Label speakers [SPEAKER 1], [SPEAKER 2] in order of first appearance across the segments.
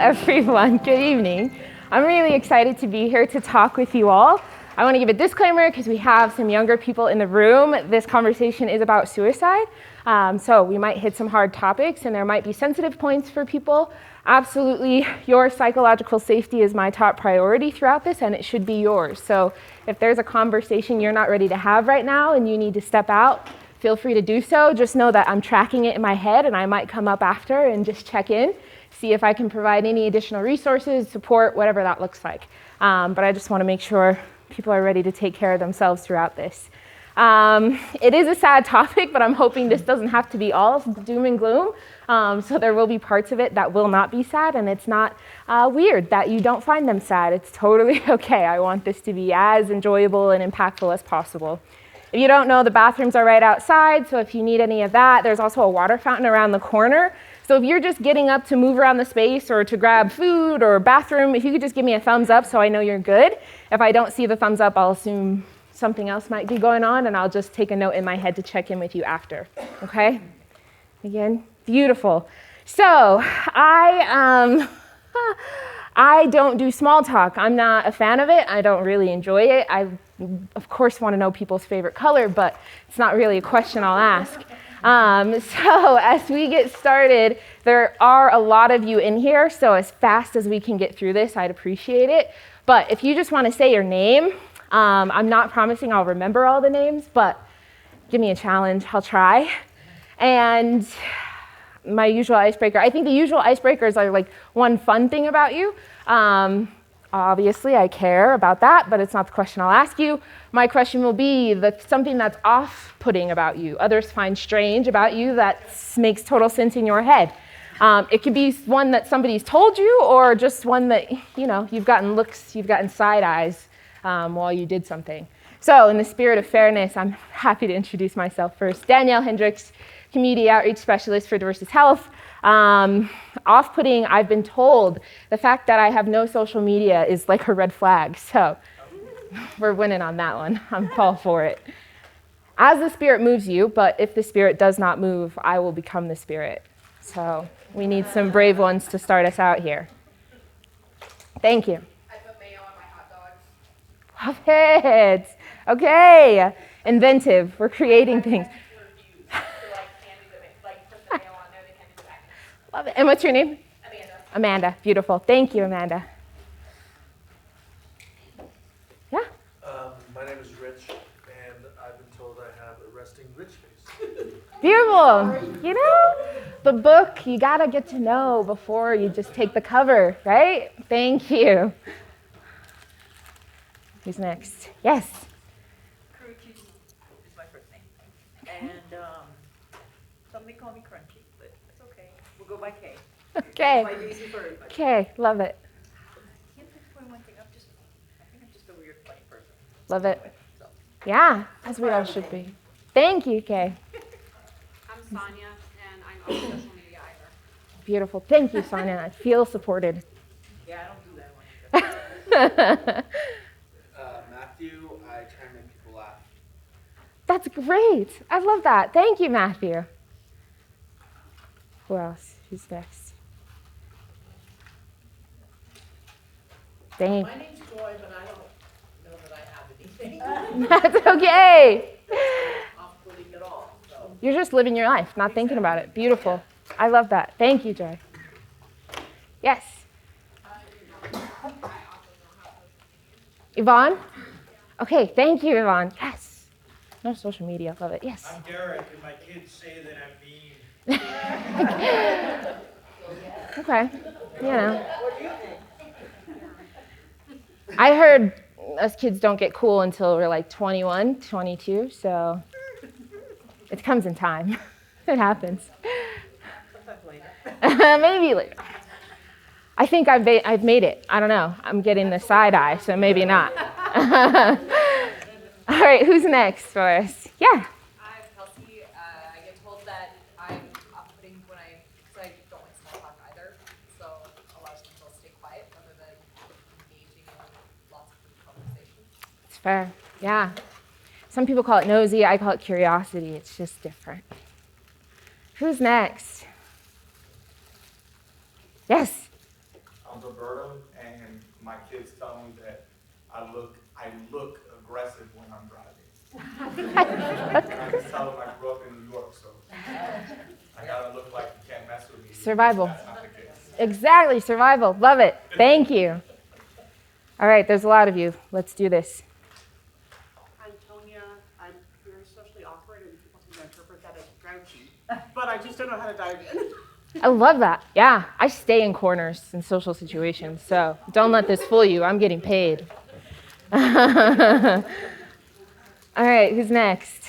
[SPEAKER 1] everyone. Good evening. I'm really excited to be here to talk with you all. I want to give a disclaimer because we have some younger people in the room. This conversation is about suicide, so we might hit some hard topics and there might be sensitive points for people. Absolutely, your psychological safety is my top priority throughout this, and it should be yours. So if there's a conversation you're not ready to have right now and you need to step out, feel free to do so. Just know that I'm tracking it in my head and I might come up after and just check in, see if I can provide any additional resources, support, whatever that looks like. But I just want to make sure people are ready to take care of themselves throughout this. It is a sad topic, but I'm hoping this doesn't have to be all doom and gloom. So there will be parts of it that will not be sad, and it's not weird that you don't find them sad. It's totally okay. I want this to be as enjoyable and impactful as possible. If you don't know, the bathrooms are right outside, so if you need any of that, there's also a water fountain around the corner. So if you're just getting up to move around the space or to grab food or bathroom, if you could just give me a thumbs up so I know you're good. If I don't see the thumbs up, I'll assume something else might be going on, and I'll just take a note in my head to check in with you after, okay? Again, beautiful. So I don't do small talk. I'm not a fan of it. I don't really enjoy it. I, of course, want to know people's favorite color, but it's not really a question I'll ask. So as we get started, there are a lot of you in here, so as fast as we can get through this, I'd appreciate it. But if you just want to say your name, I'm not promising I'll remember all the names, but give me a challenge, I'll try. And my usual icebreaker, I think the usual icebreakers are like one fun thing about you. Obviously, I care about that, but it's not the question I'll ask you. My question will be something that's off-putting about you, others find strange about you that makes total sense in your head. It could be one that somebody's told you, or just one that, you've gotten looks, you've gotten side eyes while you did something. So in the spirit of fairness, I'm happy to introduce myself first. Danielle Hendrix, Community Outreach Specialist for Diversity Health. Off-putting, I've been told the fact that I have no social media is like a red flag, so we're winning on that one. I'm all for it. As the Spirit moves you, but if the Spirit does not move, I will become the Spirit. So we need some brave ones to start us out here. Thank you.
[SPEAKER 2] I put mayo on my hot dogs.
[SPEAKER 1] Love it. Okay. Inventive. We're creating things. Love it. And what's your name?
[SPEAKER 2] Amanda.
[SPEAKER 1] Amanda. Beautiful. Thank you, Amanda. Yeah?
[SPEAKER 3] My name is Rich, and I've been told I have a resting rich face.
[SPEAKER 1] Beautiful. The book, you got to get to know before you just take the cover, right? Thank you. Who's next? Yes.
[SPEAKER 4] Crunchy is my first name. And some may call me Crunchy, but it's okay. We'll go by K.
[SPEAKER 1] Okay.
[SPEAKER 4] It's quite easy for everybody.
[SPEAKER 1] Okay. Love it.
[SPEAKER 4] I can't pinpoint one thing. I think I'm just a weird, funny person.
[SPEAKER 1] Love it.
[SPEAKER 4] So.
[SPEAKER 1] Yeah, as we all should be. Thank you, Kay.
[SPEAKER 2] I'm Sonia, and I'm on social media either.
[SPEAKER 1] Beautiful. Thank you, Sonia. I feel supported.
[SPEAKER 4] Yeah, I don't do that one.
[SPEAKER 3] Matthew, I try and make people laugh.
[SPEAKER 1] That's great. I love that. Thank you, Matthew. Who else? Who's next? Thank
[SPEAKER 5] My name's Joy, but I don't know that I have anything
[SPEAKER 1] That's okay.
[SPEAKER 5] off-putting at all. So.
[SPEAKER 1] You're just living your life, not thinking about it. Beautiful. I love that. Thank you, Joy. Yes. Yvonne? Okay, thank you, Yvonne. Yes. No social media. Love it. Yes.
[SPEAKER 6] I'm Derek, and my kids say that I'm mean.
[SPEAKER 1] Okay. I heard us kids don't get cool until we're like 21, 22, so it comes in time. It happens.
[SPEAKER 4] Sometimes later.
[SPEAKER 1] Maybe later. I think I've made it. I don't know. I'm getting the side eye, so maybe not. All right, who's next for us? Yeah.
[SPEAKER 2] I'm Kelsey. I get told that I'm off-putting because I don't like small talk either. So a lot of people stay quiet rather than engaging in lots of good conversations.
[SPEAKER 1] It's fair. Yeah. Some people call it nosy. I call it curiosity. It's just different. Who's next? Yes.
[SPEAKER 7] Roberto, and my kids tell me that I look aggressive when I'm driving. And I just tell them I grew up in New York, so I gotta look like you can't mess with me.
[SPEAKER 1] Survival.
[SPEAKER 7] That's not the case.
[SPEAKER 1] Exactly, survival. Love it. Thank you. All right, there's a lot of you. Let's do this.
[SPEAKER 8] I'm Tonya. I'm very socially awkward, and people seem to interpret that as grouchy. But I just don't know how to dive in.
[SPEAKER 1] I love that. Yeah, I stay in corners in social situations, so don't let this fool you. I'm getting paid. All right, who's next?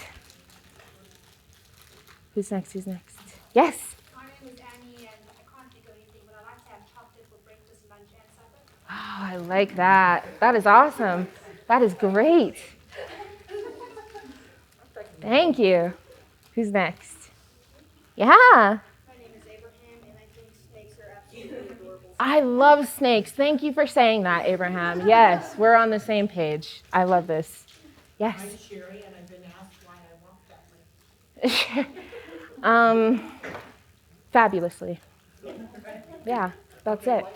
[SPEAKER 1] Who's next? Who's next? Yes?
[SPEAKER 9] My name is Annie, and I can't think of anything, but I like to have chocolate for breakfast, lunch, and supper.
[SPEAKER 1] Oh, I like that. That is awesome. That is great. Thank you. Who's next? Yeah.
[SPEAKER 9] My name is Abraham, and I think snakes are absolutely adorable.
[SPEAKER 1] I love snakes. Thank you for saying that, Abraham. Yes, we're on the same page. I love this. Yes.
[SPEAKER 5] I'm Sherry, and I've been asked why I walk that way.
[SPEAKER 1] Fabulously. Yeah, that's it.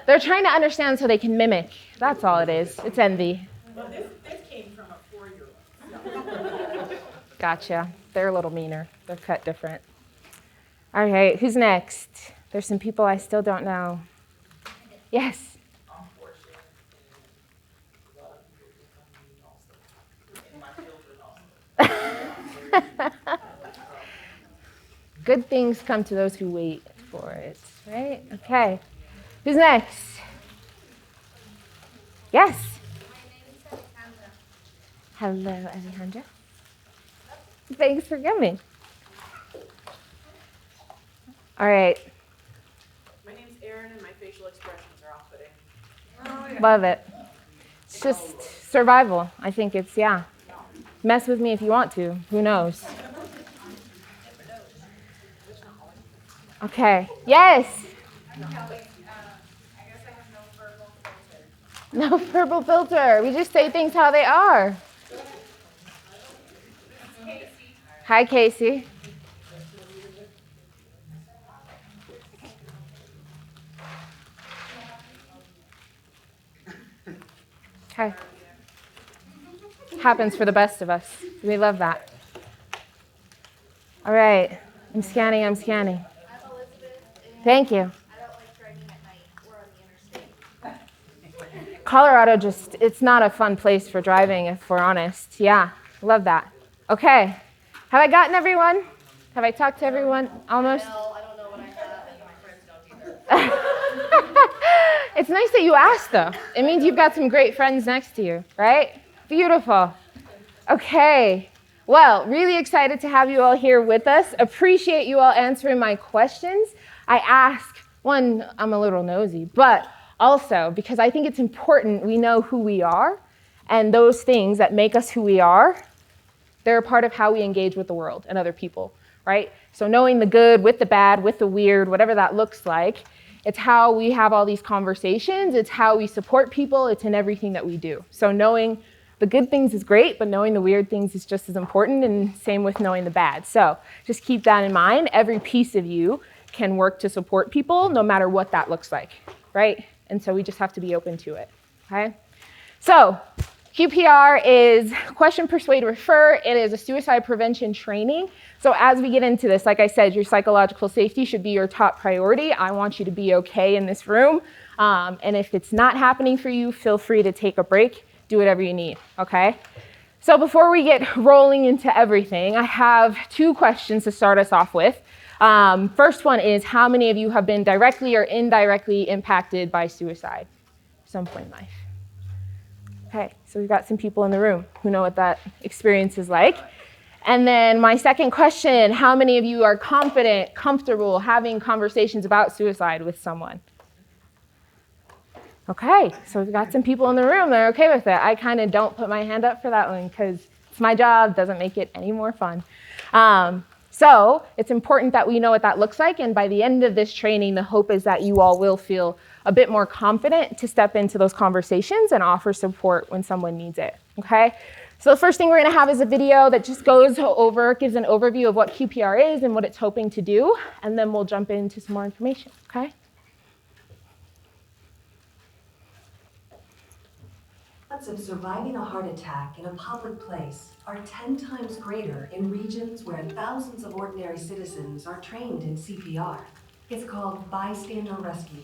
[SPEAKER 1] They're trying to understand so they can mimic. That's all it is. It's envy.
[SPEAKER 5] Well, this came from a 4-year-old.
[SPEAKER 1] Gotcha. They're a little meaner. They're cut different. All right, who's next? There's some people I still don't know. Yes.
[SPEAKER 7] I'm Portia, and a lot of people become me also. And my children also.
[SPEAKER 1] Good things come to those who wait for it, right? Okay. Who's next? Yes.
[SPEAKER 9] My name is Alejandra.
[SPEAKER 1] Hello, Alejandra. Thanks for coming. All right.
[SPEAKER 8] My name's Erin, and my facial expressions are off-putting.
[SPEAKER 1] Love it. It's just survival. I think it's, yeah. Mess with me if you want to. Who knows? Okay. Yes.
[SPEAKER 2] I'm Kelly. I guess I have no verbal filter.
[SPEAKER 1] No verbal filter. We just say things how they are.
[SPEAKER 2] Casey.
[SPEAKER 1] Hi, Casey. Okay. Happens for the best of us. We love that. All right. I'm scanning.
[SPEAKER 9] I'm Elizabeth, and
[SPEAKER 1] Thank you.
[SPEAKER 9] I don't like driving at night or on the interstate.
[SPEAKER 1] Colorado it's not a fun place for driving, if we're honest. Yeah, love that. Okay. Have I gotten everyone? Have I talked to everyone almost?
[SPEAKER 9] Well, I don't know what I have, and my friends don't either.
[SPEAKER 1] It's nice that you asked, though. It means you've got some great friends next to you, right? Beautiful. Okay. Well, really excited to have you all here with us. Appreciate you all answering my questions. I ask, one, I'm a little nosy, but also because I think it's important we know who we are, and those things that make us who we are, they're a part of how we engage with the world and other people, right? So knowing the good with the bad, with the weird, whatever that looks like, it's how we have all these conversations, it's how we support people, it's in everything that we do. So knowing the good things is great, but knowing the weird things is just as important, and same with knowing the bad. So just keep that in mind. Every piece of you can work to support people, no matter what that looks like, right? And so we just have to be open to it, okay? So QPR is Question Persuade Refer. It is a suicide prevention training. So as we get into this, like I said, your psychological safety should be your top priority. I want you to be okay in this room. And if it's not happening for you, feel free to take a break, do whatever you need, okay? So before we get rolling into everything, I have 2 questions to start us off with. First one is, how many of you have been directly or indirectly impacted by suicide at some point in life? Okay, so we've got some people in the room who know what that experience is like. And then my second question, how many of you are confident, comfortable having conversations about suicide with someone? Okay, so we've got some people in the room that are okay with it. I kind of don't put my hand up for that one because it's my job, doesn't make it any more fun. So it's important that we know what that looks like, and by the end of this training, the hope is that you all will feel a bit more confident to step into those conversations and offer support when someone needs it, okay? So the first thing we're gonna have is a video that just gives an overview of what QPR is and what it's hoping to do, and then we'll jump into some more information, okay?
[SPEAKER 10] odds of surviving a heart attack in a public place are 10 times greater in regions where thousands of ordinary citizens are trained in CPR. It's called bystander rescue.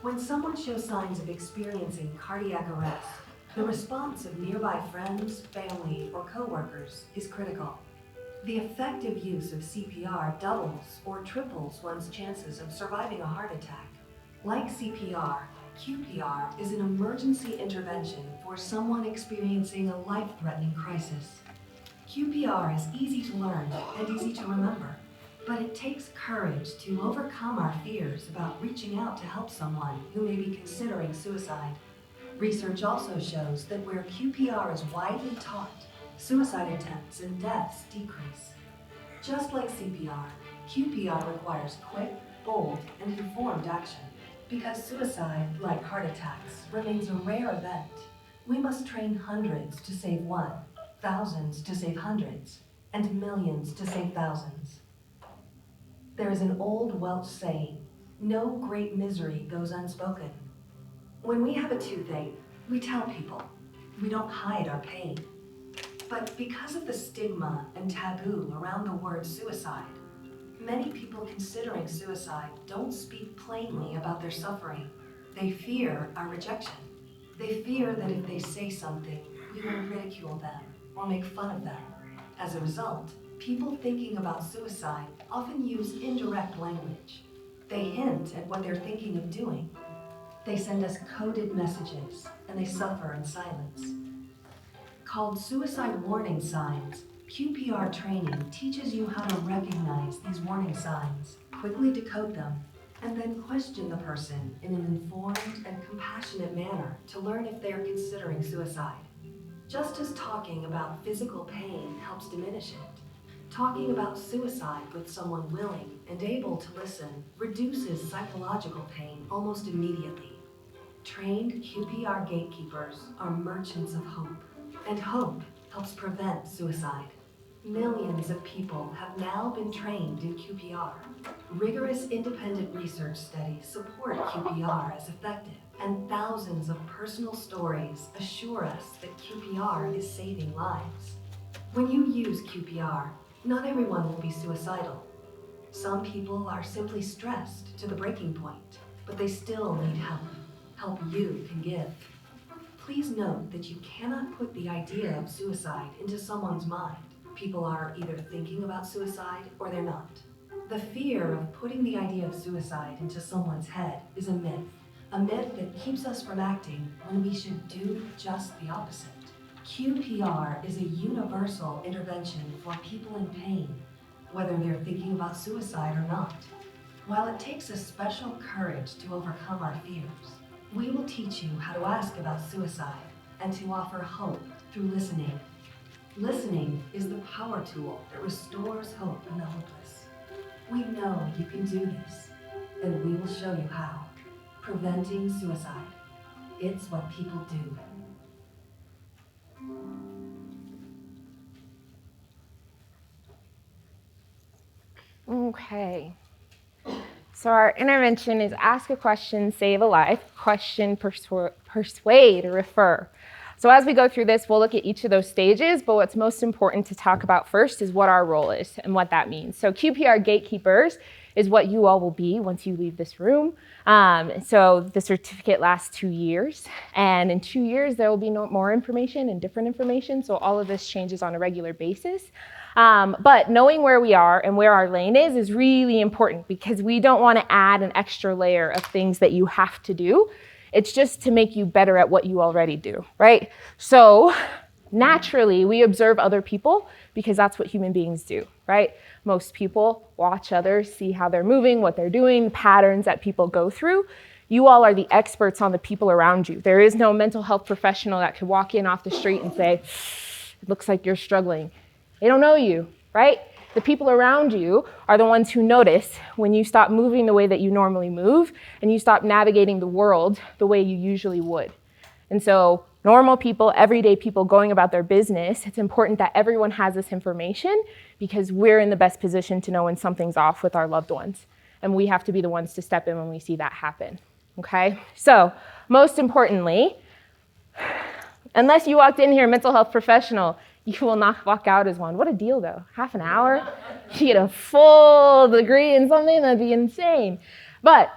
[SPEAKER 10] When someone shows signs of experiencing cardiac arrest, the response of nearby friends, family, or coworkers is critical. The effective use of CPR doubles or triples one's chances of surviving a heart attack. Like CPR, QPR is an emergency intervention for someone experiencing a life-threatening crisis. QPR is easy to learn and easy to remember, but it takes courage to overcome our fears about reaching out to help someone who may be considering suicide. Research also shows that where QPR is widely taught, suicide attempts and deaths decrease. Just like CPR, QPR requires quick, bold, and informed action. Because suicide, like heart attacks, remains a rare event, we must train hundreds to save one, thousands to save hundreds, and millions to save thousands. There is an old Welsh saying, "No great misery goes unspoken." When we have a toothache, we tell people. We don't hide our pain. But because of the stigma and taboo around the word suicide, many people considering suicide don't speak plainly about their suffering. They fear our rejection. They fear that if they say something, we will ridicule them or make fun of them. As a result, people thinking about suicide often use indirect language. They hint at what they're thinking of doing. They send us coded messages, and they suffer in silence. Called suicide warning signs, QPR training teaches you how to recognize these warning signs, quickly decode them, and then question the person in an informed and compassionate manner to learn if they are considering suicide. Just as talking about physical pain helps diminish it, talking about suicide with someone willing and able to listen reduces psychological pain almost immediately. Trained QPR gatekeepers are merchants of hope, and hope helps prevent suicide. Millions of people have now been trained in QPR. Rigorous independent research studies support QPR as effective, and thousands of personal stories assure us that QPR is saving lives. When you use QPR, not everyone will be suicidal. Some people are simply stressed to the breaking point, but they still need help. Help you can give. Please note that you cannot put the idea of suicide into someone's mind. People are either thinking about suicide or they're not. The fear of putting the idea of suicide into someone's head is a myth that keeps us from acting when we should do just the opposite. QPR is a universal intervention for people in pain, whether they're thinking about suicide or not. While it takes a special courage to overcome our fears, we will teach you how to ask about suicide and to offer hope through listening. Listening is the power tool that restores hope in the hopeless. We know you can do this, and we will show you how. Preventing suicide. It's what people do.
[SPEAKER 1] Okay. So our intervention is ask a question, save a life, question, persuade, refer. So as we go through this, we'll look at each of those stages, but what's most important to talk about first is what our role is and what that means. So QPR gatekeepers is what you all will be once you leave this room. So the certificate lasts 2 years, and in 2 years, there will be more information and different information, so all of this changes on a regular basis. But knowing where we are and where our lane is really important because we don't want to add an extra layer of things that you have to do. It's just to make you better at what you already do, right? So naturally, we observe other people because that's what human beings do, right? Most people watch others, see how they're moving, what they're doing, patterns that people go through. You all are the experts on the people around you. There is no mental health professional that could walk in off the street and say, it looks like you're struggling. They don't know you, right? The people around you are the ones who notice when you stop moving the way that you normally move and you stop navigating the world the way you usually would. And so normal people, everyday people going about their business, it's important that everyone has this information because we're in the best position to know when something's off with our loved ones. And we have to be the ones to step in when we see that happen, okay? So most importantly, Unless you walked in here, mental health professional, you will not walk out as one. What a deal, though. Half an hour? You get a full degree in something? That'd be insane. But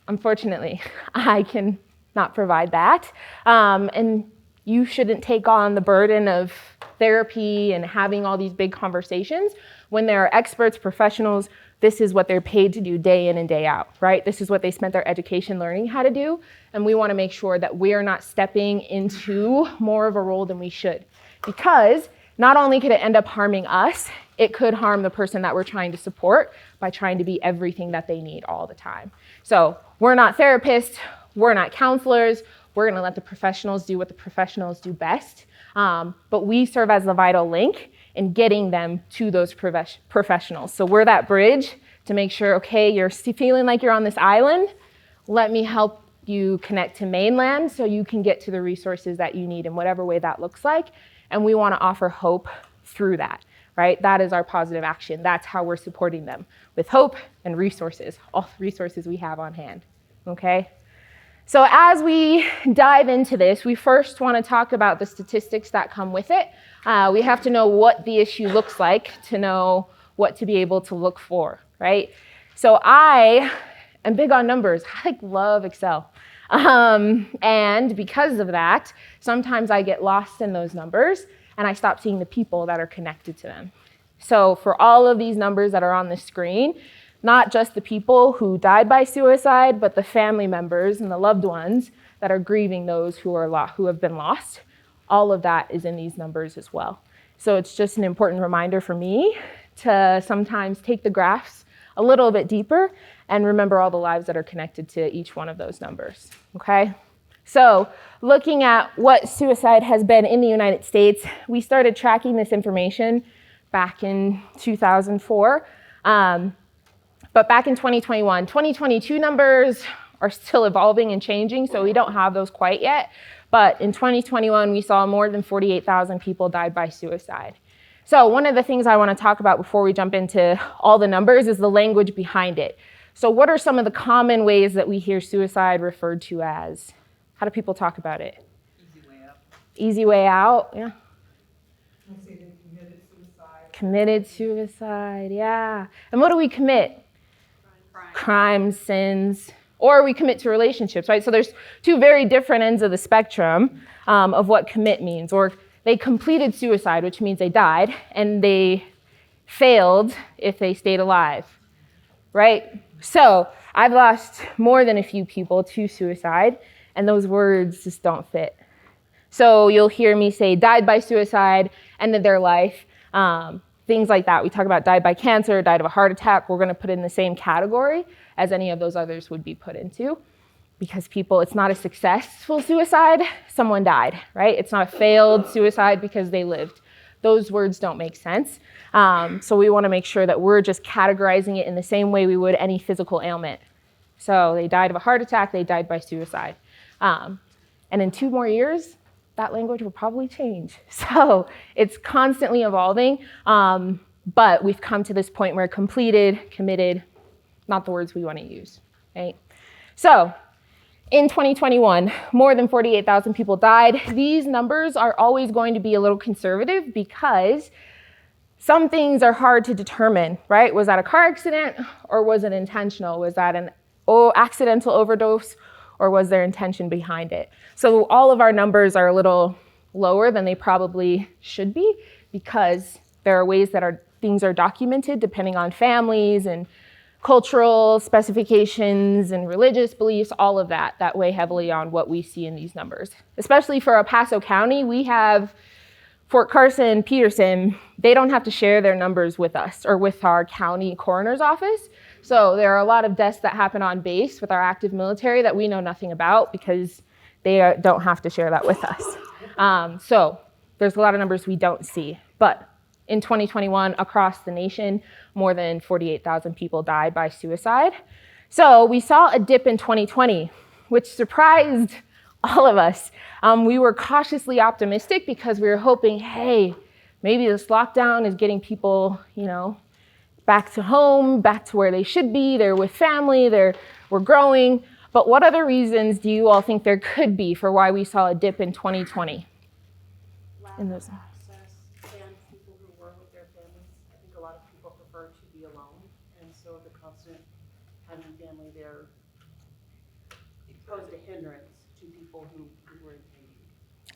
[SPEAKER 1] unfortunately, I can not provide that. And you shouldn't take on the burden of therapy and having all these big conversations when there are experts, professionals. This is what they're paid to do day in and day out, right? This is what they spent their education learning how to do. And we want to make sure that we're not stepping into more of a role than we should. Because not only could it end up harming us, it could harm the person that we're trying to support by trying to be everything that they need all the time. So we're not therapists, we're not counselors, we're going to let the professionals do what the professionals do best. But we serve as the vital link in getting them to those professionals. So we're that bridge to make sure, okay, you're feeling like you're on this island. Let me help you connect to mainland so you can get to the resources that you need in whatever way that looks like. And we want to offer hope through that, right? That is our positive action. That's how we're supporting them, with hope and resources, all the resources we have on hand, okay? So as we dive into this, we first want to talk about the statistics that come with it. We have to know what the issue looks like to know what to be able to look for, right? So I am big on numbers. I love Excel. And because of that, sometimes I get lost in those numbers and I stop seeing the people that are connected to them. So for all of these numbers that are on the screen, not just the people who died by suicide, but the family members and the loved ones that are grieving those who have been lost. All of that is in these numbers as well. So it's just an important reminder for me to sometimes take the graphs a little bit deeper and remember all the lives that are connected to each one of those numbers, okay? So looking at what suicide has been in the United States, we started tracking this information back in 2004. But back in 2021, 2022 numbers are still evolving and changing, so we don't have those quite yet. But in 2021, we saw more than 48,000 people died by suicide. So one of the things I want to talk about before we jump into all the numbers is the language behind it. So what are some of the common ways that we hear suicide referred to as? How do people talk about it?
[SPEAKER 4] Easy way out.
[SPEAKER 1] Easy way out, yeah.
[SPEAKER 5] I say they committed suicide.
[SPEAKER 1] Committed suicide, yeah. And what do we commit? Crimes, sins, or we commit to relationships, right? So there's two very different ends of the spectrum of what commit means. Or they completed suicide, which means they died, and they failed if they stayed alive, right? So I've lost more than a few people to suicide, and those words just don't fit. So you'll hear me say died by suicide, ended their life, things like that. We talk about died by cancer, died of a heart attack. We're going to put in the same category as any of those others would be put into, because people, it's not a successful suicide, someone died, right? It's not a failed suicide because they lived. Those words don't make sense. So we want to make sure that we're just categorizing it in the same way we would any physical ailment. So they died of a heart attack, they died by suicide. And in 2 more years, that language will probably change. So it's constantly evolving, but we've come to this point where completed, committed, not the words we want to use, right? So in 2021, more than 48,000 people died. These numbers are always going to be a little conservative because some things are hard to determine, right? Was that a car accident or was it intentional? Was that an accidental overdose or was there intention behind it? So all of our numbers are a little lower than they probably should be because there are ways that things are documented depending on families and cultural specifications and religious beliefs, all of that weigh heavily on what we see in these numbers. Especially for El Paso County, we have Fort Carson, Peterson, they don't have to share their numbers with us or with our county coroner's office. So there are a lot of deaths that happen on base with our active military that we know nothing about because they don't have to share that with us. So there's a lot of numbers we don't see. But in 2021, across the nation, more than 48,000 people died by suicide. So we saw a dip in 2020, which surprised all of us. We were cautiously optimistic because we were hoping, hey, maybe this lockdown is getting people, back to home, back to where they should be. They're with family, we're growing. But what other reasons do you all think there could be for why we saw a dip in 2020? in those.
[SPEAKER 8] Access and people who were with their families. I think a lot of people prefer to be alone, and so the constant having family there posed a hindrance to people who were in pain.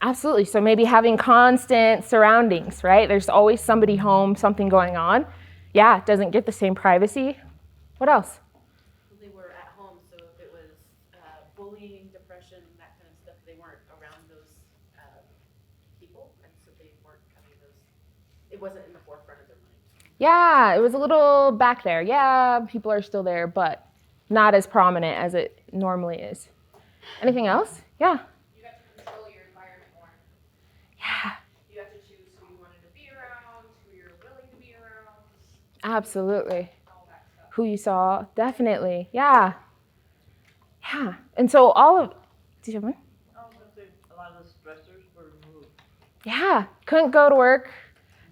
[SPEAKER 1] Absolutely. So maybe having constant surroundings, right? There's always somebody home, something going on. Yeah, it doesn't get the same privacy. What else?
[SPEAKER 11] They were at home, so if it was bullying, depression, that kind of stuff, they weren't around those people, and so they weren't having those. It wasn't in the forefront of their mind.
[SPEAKER 1] Yeah, it was a little back there. Yeah, people are still there, but not as prominent as it normally is. Anything else? Yeah.
[SPEAKER 2] You have to control your environment more.
[SPEAKER 1] Yeah.
[SPEAKER 2] You have to choose who you wanted to be around, who you're willing to be around.
[SPEAKER 1] Absolutely.
[SPEAKER 2] All that stuff.
[SPEAKER 1] Who you saw, definitely. Yeah. Yeah. And so all of, did you have one?
[SPEAKER 4] I was gonna say, a lot of the stressors were removed.
[SPEAKER 1] Yeah. Couldn't go to work.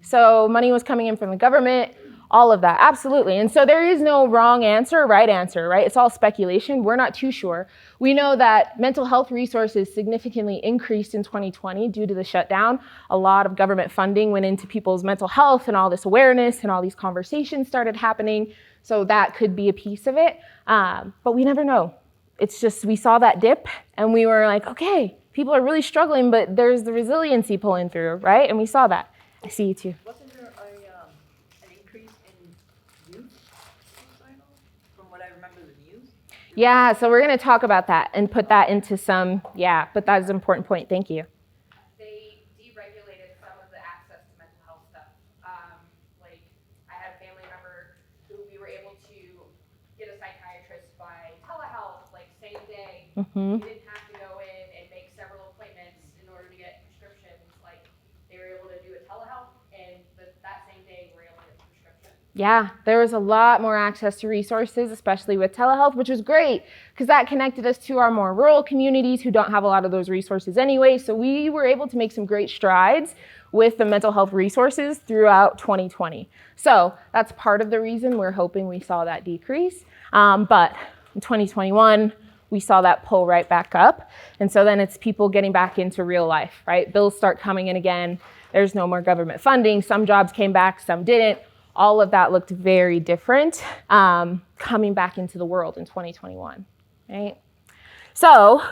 [SPEAKER 1] So money was coming in from the government, all of that. Absolutely. And so there is no wrong answer, right answer, right? It's all speculation. We're not too sure. We know that mental health resources significantly increased in 2020 due to the shutdown. A lot of government funding went into people's mental health and all this awareness and all these conversations started happening. So that could be a piece of it. But we never know. It's just, we saw that dip and we were like, okay, people are really struggling, but there's the resiliency pulling through, right? And we saw that. I see you too.
[SPEAKER 4] Wasn't there an increase in youth suicidal, from what I remember the news?
[SPEAKER 1] Yeah, so we're going to talk about that and put that into some, but that is an important point. Thank you.
[SPEAKER 2] They deregulated some of the access to mental health stuff. Like, I had a family member who we were able to get a psychiatrist by telehealth, like same day.
[SPEAKER 1] Mm-hmm.
[SPEAKER 2] We didn't have to go in and make several appointments in order to get prescriptions. Like, they were able to do a telehealth, and that same day we were able to get the prescription.
[SPEAKER 1] Yeah, there was a lot more access to resources, especially with telehealth, which was great because that connected us to our more rural communities who don't have a lot of those resources anyway. So we were able to make some great strides with the mental health resources throughout 2020. So that's part of the reason we're hoping we saw that decrease. But in 2021, we saw that pull right back up. And so then it's people getting back into real life, right? Bills start coming in again. There's no more government funding. Some jobs came back, some didn't. All of that looked very different coming back into the world in 2021, right? So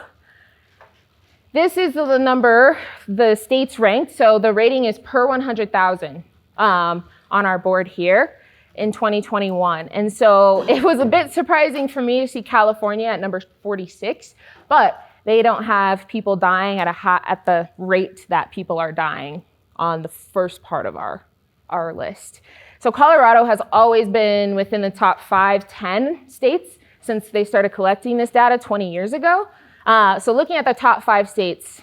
[SPEAKER 1] this is the number the states ranked. So the rating is per 100,000 on our board here in 2021. And so it was a bit surprising for me to see California at number 46, but they don't have people dying at the rate that people are dying on the first part of our list. So Colorado has always been within the top 5-10 states since they started collecting this data 20 years ago. So looking at the top 5 states,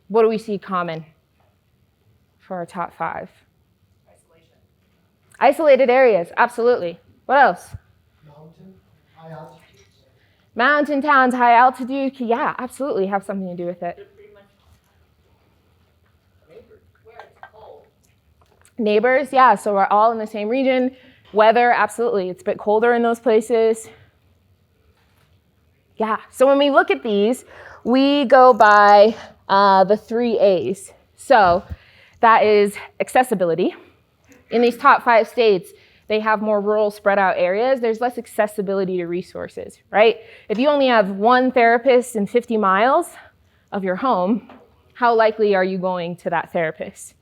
[SPEAKER 1] what do we see common for our top 5? Isolated areas, absolutely. What else?
[SPEAKER 6] Mountain, high altitude.
[SPEAKER 1] Mountain towns, high altitude, yeah, absolutely have something to do with it.
[SPEAKER 4] They're pretty much neighbors.
[SPEAKER 2] Where it's cold.
[SPEAKER 1] Neighbors, yeah, so we're all in the same region. Weather, absolutely, it's a bit colder in those places. Yeah, so when we look at these, we go by the 3 A's. So that is accessibility. In these top 5 states, they have more rural spread out areas. There's less accessibility to resources, right? If you only have one therapist in 50 miles of your home, how likely are you going to that therapist?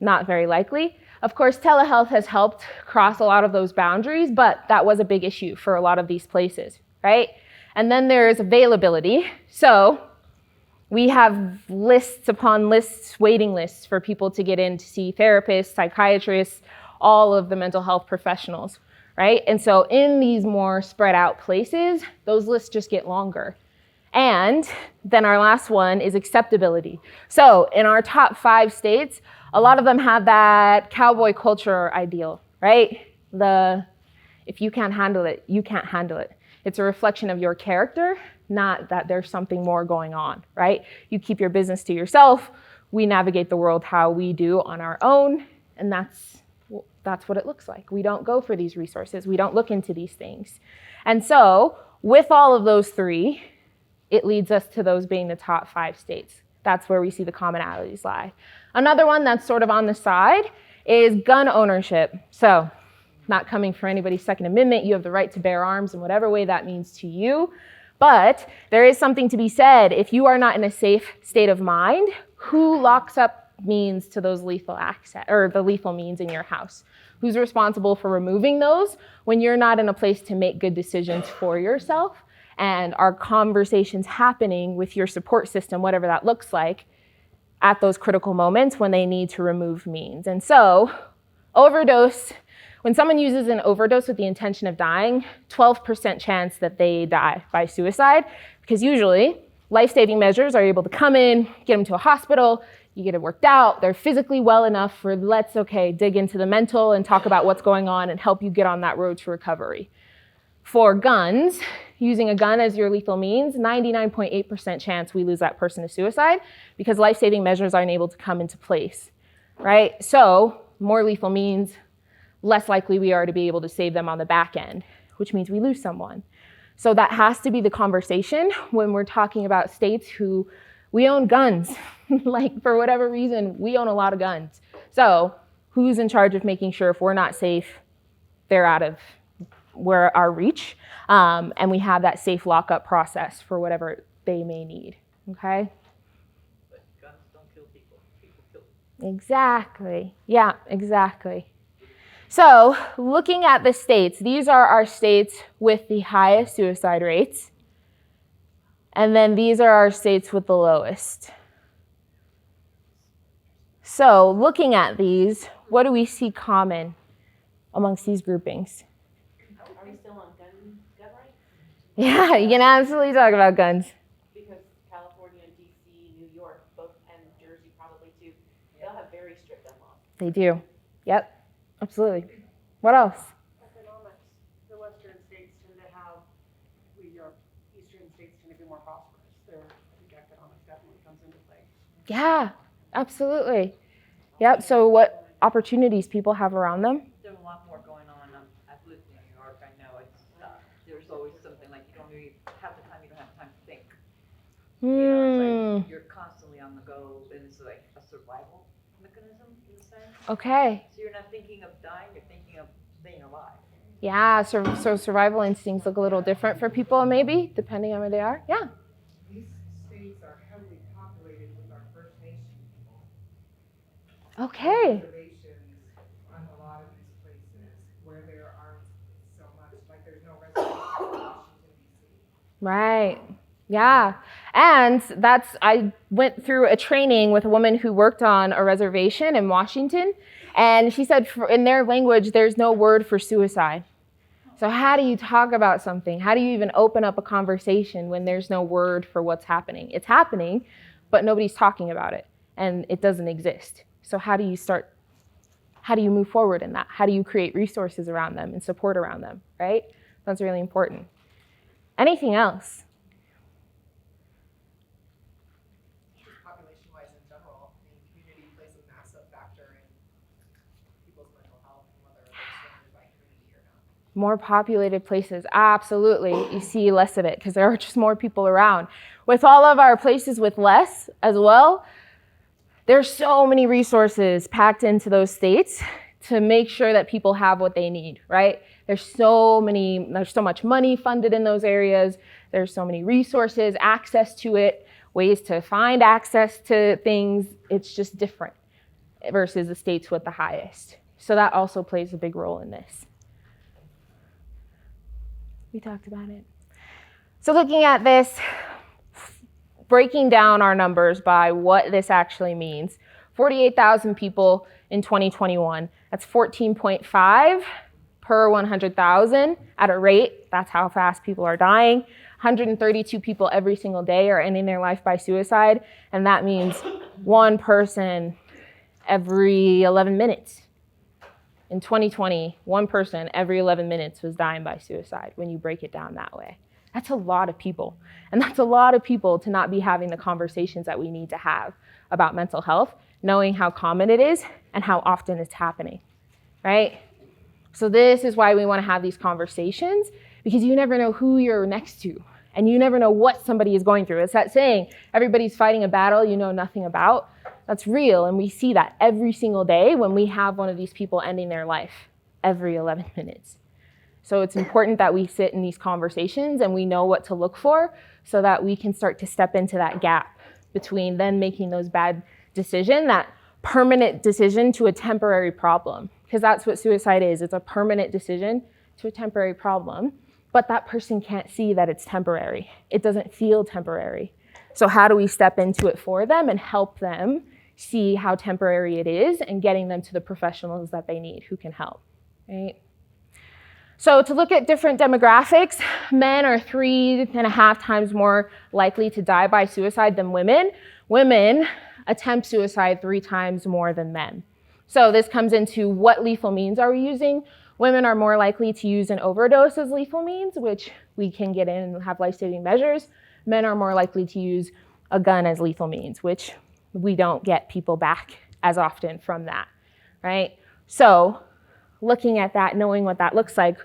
[SPEAKER 1] Not very likely. Of course, telehealth has helped cross a lot of those boundaries, but that was a big issue for a lot of these places, right? And then there's availability. So we have lists upon lists, waiting lists for people to get in to see therapists, psychiatrists, all of the mental health professionals, right? And so in these more spread out places, those lists just get longer. And then our last one is acceptability. So in our top 5 states, a lot of them have that cowboy culture ideal, right? If you can't handle it, you can't handle it. It's a reflection of your character, not that there's something more going on, right? You keep your business to yourself. We navigate the world how we do on our own, and that's what it looks like. We don't go for these resources. We don't look into these things. And so with all of those 3, it leads us to those being the top 5 states. That's where we see the commonalities lie. Another one that's sort of on the side is gun ownership. So, not coming for anybody's Second Amendment, you have the right to bear arms in whatever way that means to you. But there is something to be said. If you are not in a safe state of mind, who locks up means to those lethal access, or the lethal means in your house? Who's responsible for removing those when you're not in a place to make good decisions for yourself? And are conversations happening with your support system, whatever that looks like, at those critical moments when they need to remove means? And so, overdose, when someone uses an overdose with the intention of dying, 12% chance that they die by suicide, because usually life-saving measures are able to come in, get them to a hospital, you get it worked out, they're physically well enough for let's, dig into the mental and talk about what's going on and help you get on that road to recovery. For guns, using a gun as your lethal means, 99.8% chance we lose that person to suicide because life-saving measures aren't able to come into place, right? So more lethal means, less likely we are to be able to save them on the back end, which means we lose someone. So that has to be the conversation when we're talking about states who we own guns. Like, for whatever reason, we own a lot of guns. So who's in charge of making sure if we're not safe, they're out of where our reach, and we have that safe lockup process for whatever they may need, okay?
[SPEAKER 4] But guns don't kill people, people kill them.
[SPEAKER 1] Exactly, yeah, exactly. So looking at the states, these are our states with the highest suicide rates, and then these are our states with the lowest. So looking at these, what do we see common amongst these groupings?
[SPEAKER 11] Are we still on gun rights?
[SPEAKER 1] Yeah, you can absolutely talk about guns.
[SPEAKER 11] Because California, DC, New York, both, and Jersey probably too, they'll have very strict gun laws.
[SPEAKER 1] They do. Yep, absolutely. What else?
[SPEAKER 8] Economics. The western states tend to have, your eastern states tend to be more prosperous. I think economics definitely comes into play.
[SPEAKER 1] Yeah, absolutely. Yep, so what opportunities people have around them?
[SPEAKER 4] There's a lot more going on. I've lived in New York, I know it's, there's always something like you don't really have the time, you don't have time to think. You know, it's like you're constantly on the go, and it's like a survival mechanism in a sense.
[SPEAKER 1] Okay.
[SPEAKER 4] So you're not thinking of dying, you're thinking of staying alive.
[SPEAKER 1] Yeah, so survival instincts look a little different for people maybe, depending on where they are. Yeah.
[SPEAKER 12] These states are heavily populated with our First Nation people.
[SPEAKER 1] Okay.
[SPEAKER 12] Reservations on a lot of these places where there aren't so much, like there's no reservations in Washington, D.C.
[SPEAKER 1] Right. Yeah. And I went through a training with a woman who worked on a reservation in Washington, and she said in their language, there's no word for suicide. So how do you talk about something? How do you even open up a conversation when there's no word for what's happening? It's happening, but nobody's talking about it, and it doesn't exist. So how do you move forward in that? How do you create resources around them and support around them, right? That's really important. Anything else?
[SPEAKER 2] Population-wise in general, community plays a massive factor in people's mental health and whether they're surrounded by community or not.
[SPEAKER 1] More populated places, absolutely. You see less of it because there are just more people around. With all of our places with less as well, there's so many resources packed into those states to make sure that people have what they need, right? There's so much money funded in those areas. There's so many resources, access to it, ways to find access to things. It's just different versus the states with the highest. So that also plays a big role in this. We talked about it. So looking at this, breaking down our numbers by what this actually means. 48,000 people in 2021. That's 14.5 per 100,000 at a rate. That's how fast people are dying. 132 people every single day are ending their life by suicide, and that means one person every 11 minutes. In 2020, one person every 11 minutes was dying by suicide when you break it down that way. That's a lot of people. And that's a lot of people to not be having the conversations that we need to have about mental health, knowing how common it is and how often it's happening, right? So this is why we want to have these conversations, because you never know who you're next to And you never know what somebody is going through. It's that saying, everybody's fighting a battle you know nothing about. That's real, and we see that every single day when we have one of these people ending their life every 11 minutes. So it's important that we sit in these conversations and we know what to look for so that we can start to step into that gap between then making those bad decisions, that permanent decision to a temporary problem. Because that's what suicide is. It's a permanent decision to a temporary problem. But that person can't see that it's temporary. It doesn't feel temporary. So how do we step into it for them and help them see how temporary it is and getting them to the professionals that they need who can help, right? So to look at different demographics, men are 3.5 times more likely to die by suicide than women. Women attempt suicide 3 times more than men. So this comes into what lethal means are we using? Women are more likely to use an overdose as lethal means, which we can get in and have life-saving measures. Men are more likely to use a gun as lethal means, which we don't get people back as often from that, right? So looking at that, knowing what that looks like,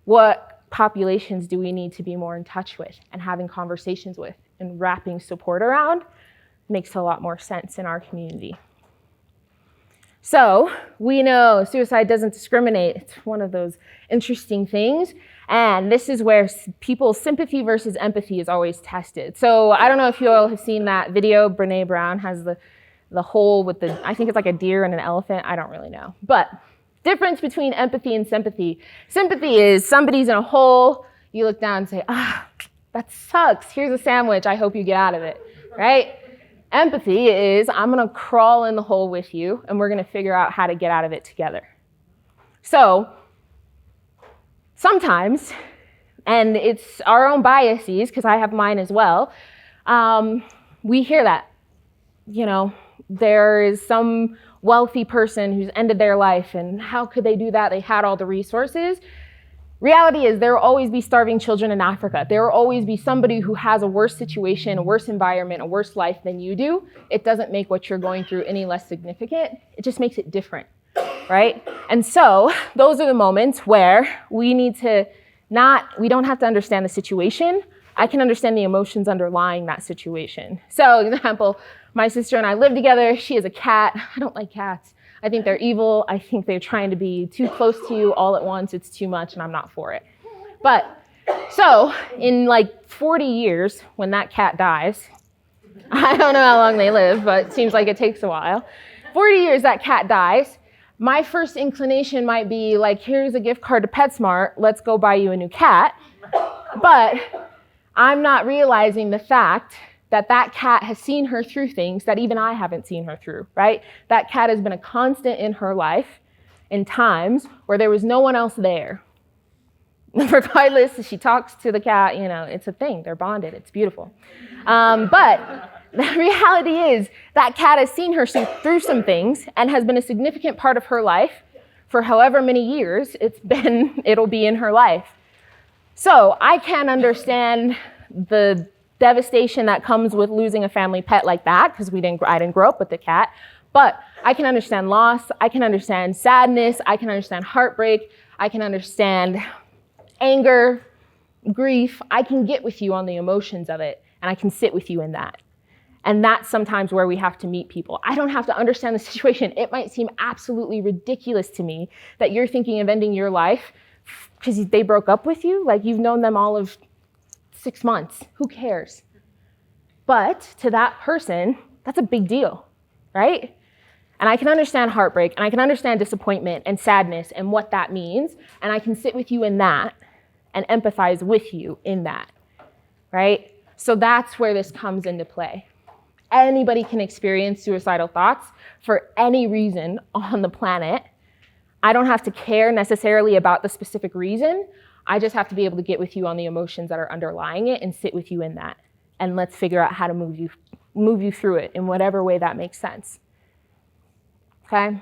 [SPEAKER 1] what populations do we need to be more in touch with and having conversations with and wrapping support around makes a lot more sense in our community. So we know suicide doesn't discriminate. It's one of those interesting things. And this is where people's sympathy versus empathy is always tested. So I don't know if you all have seen that video. Brene Brown has the hole with the, I think it's like a deer and an elephant. I don't really know. But difference between empathy and sympathy. Sympathy is somebody's in a hole. You look down and say, that sucks. Here's a sandwich. I hope you get out of it, right? Empathy is, I'm going to crawl in the hole with you, and we're going to figure out how to get out of it together. So sometimes, and it's our own biases, because I have mine as well, we hear that, there is some wealthy person who's ended their life, and how could they do that? They had all the resources. Reality is there will always be starving children in Africa. There will always be somebody who has a worse situation, a worse environment, a worse life than you do. It doesn't make what you're going through any less significant. It just makes it different, right? And so those are the moments where we need to we don't have to understand the situation. I can understand the emotions underlying that situation. So, example, my sister and I live together. She has a cat. I don't like cats. I think they're evil. I think they're trying to be too close to you all at once. It's too much, and I'm not for it. But, so, in like 40 years, when that cat dies, I don't know how long they live, but it seems like it takes a while. 40 years, that cat dies. My first inclination might be like, here's a gift card to PetSmart. Let's go buy you a new cat. But I'm not realizing the fact that cat has seen her through things that even I haven't seen her through, right? That cat has been a constant in her life in times where there was no one else there. Regardless, she talks to the cat, it's a thing. They're bonded. It's beautiful. But the reality is that cat has seen her through some things and has been a significant part of her life for however many years it'll be in her life. So I can't understand the devastation that comes with losing a family pet like that, because I didn't grow up with the cat. But I can understand loss. I can understand sadness. I can understand heartbreak. I can understand anger, grief. I can get with you on the emotions of it, and I can sit with you in that. And that's sometimes where we have to meet people. I don't have to understand the situation. It might seem absolutely ridiculous to me that you're thinking of ending your life because they broke up with you. Like, you've known them all of 6 months. Who cares? But to that person, that's a big deal, right? And I can understand heartbreak, and I can understand disappointment and sadness and what that means, and I can sit with you in that and empathize with you in that, right? So that's where this comes into play. Anybody can experience suicidal thoughts for any reason on the planet. I don't have to care necessarily about the specific reason. I just have to be able to get with you on the emotions that are underlying it and sit with you in that. And let's figure out how to move you through it in whatever way that makes sense. Okay?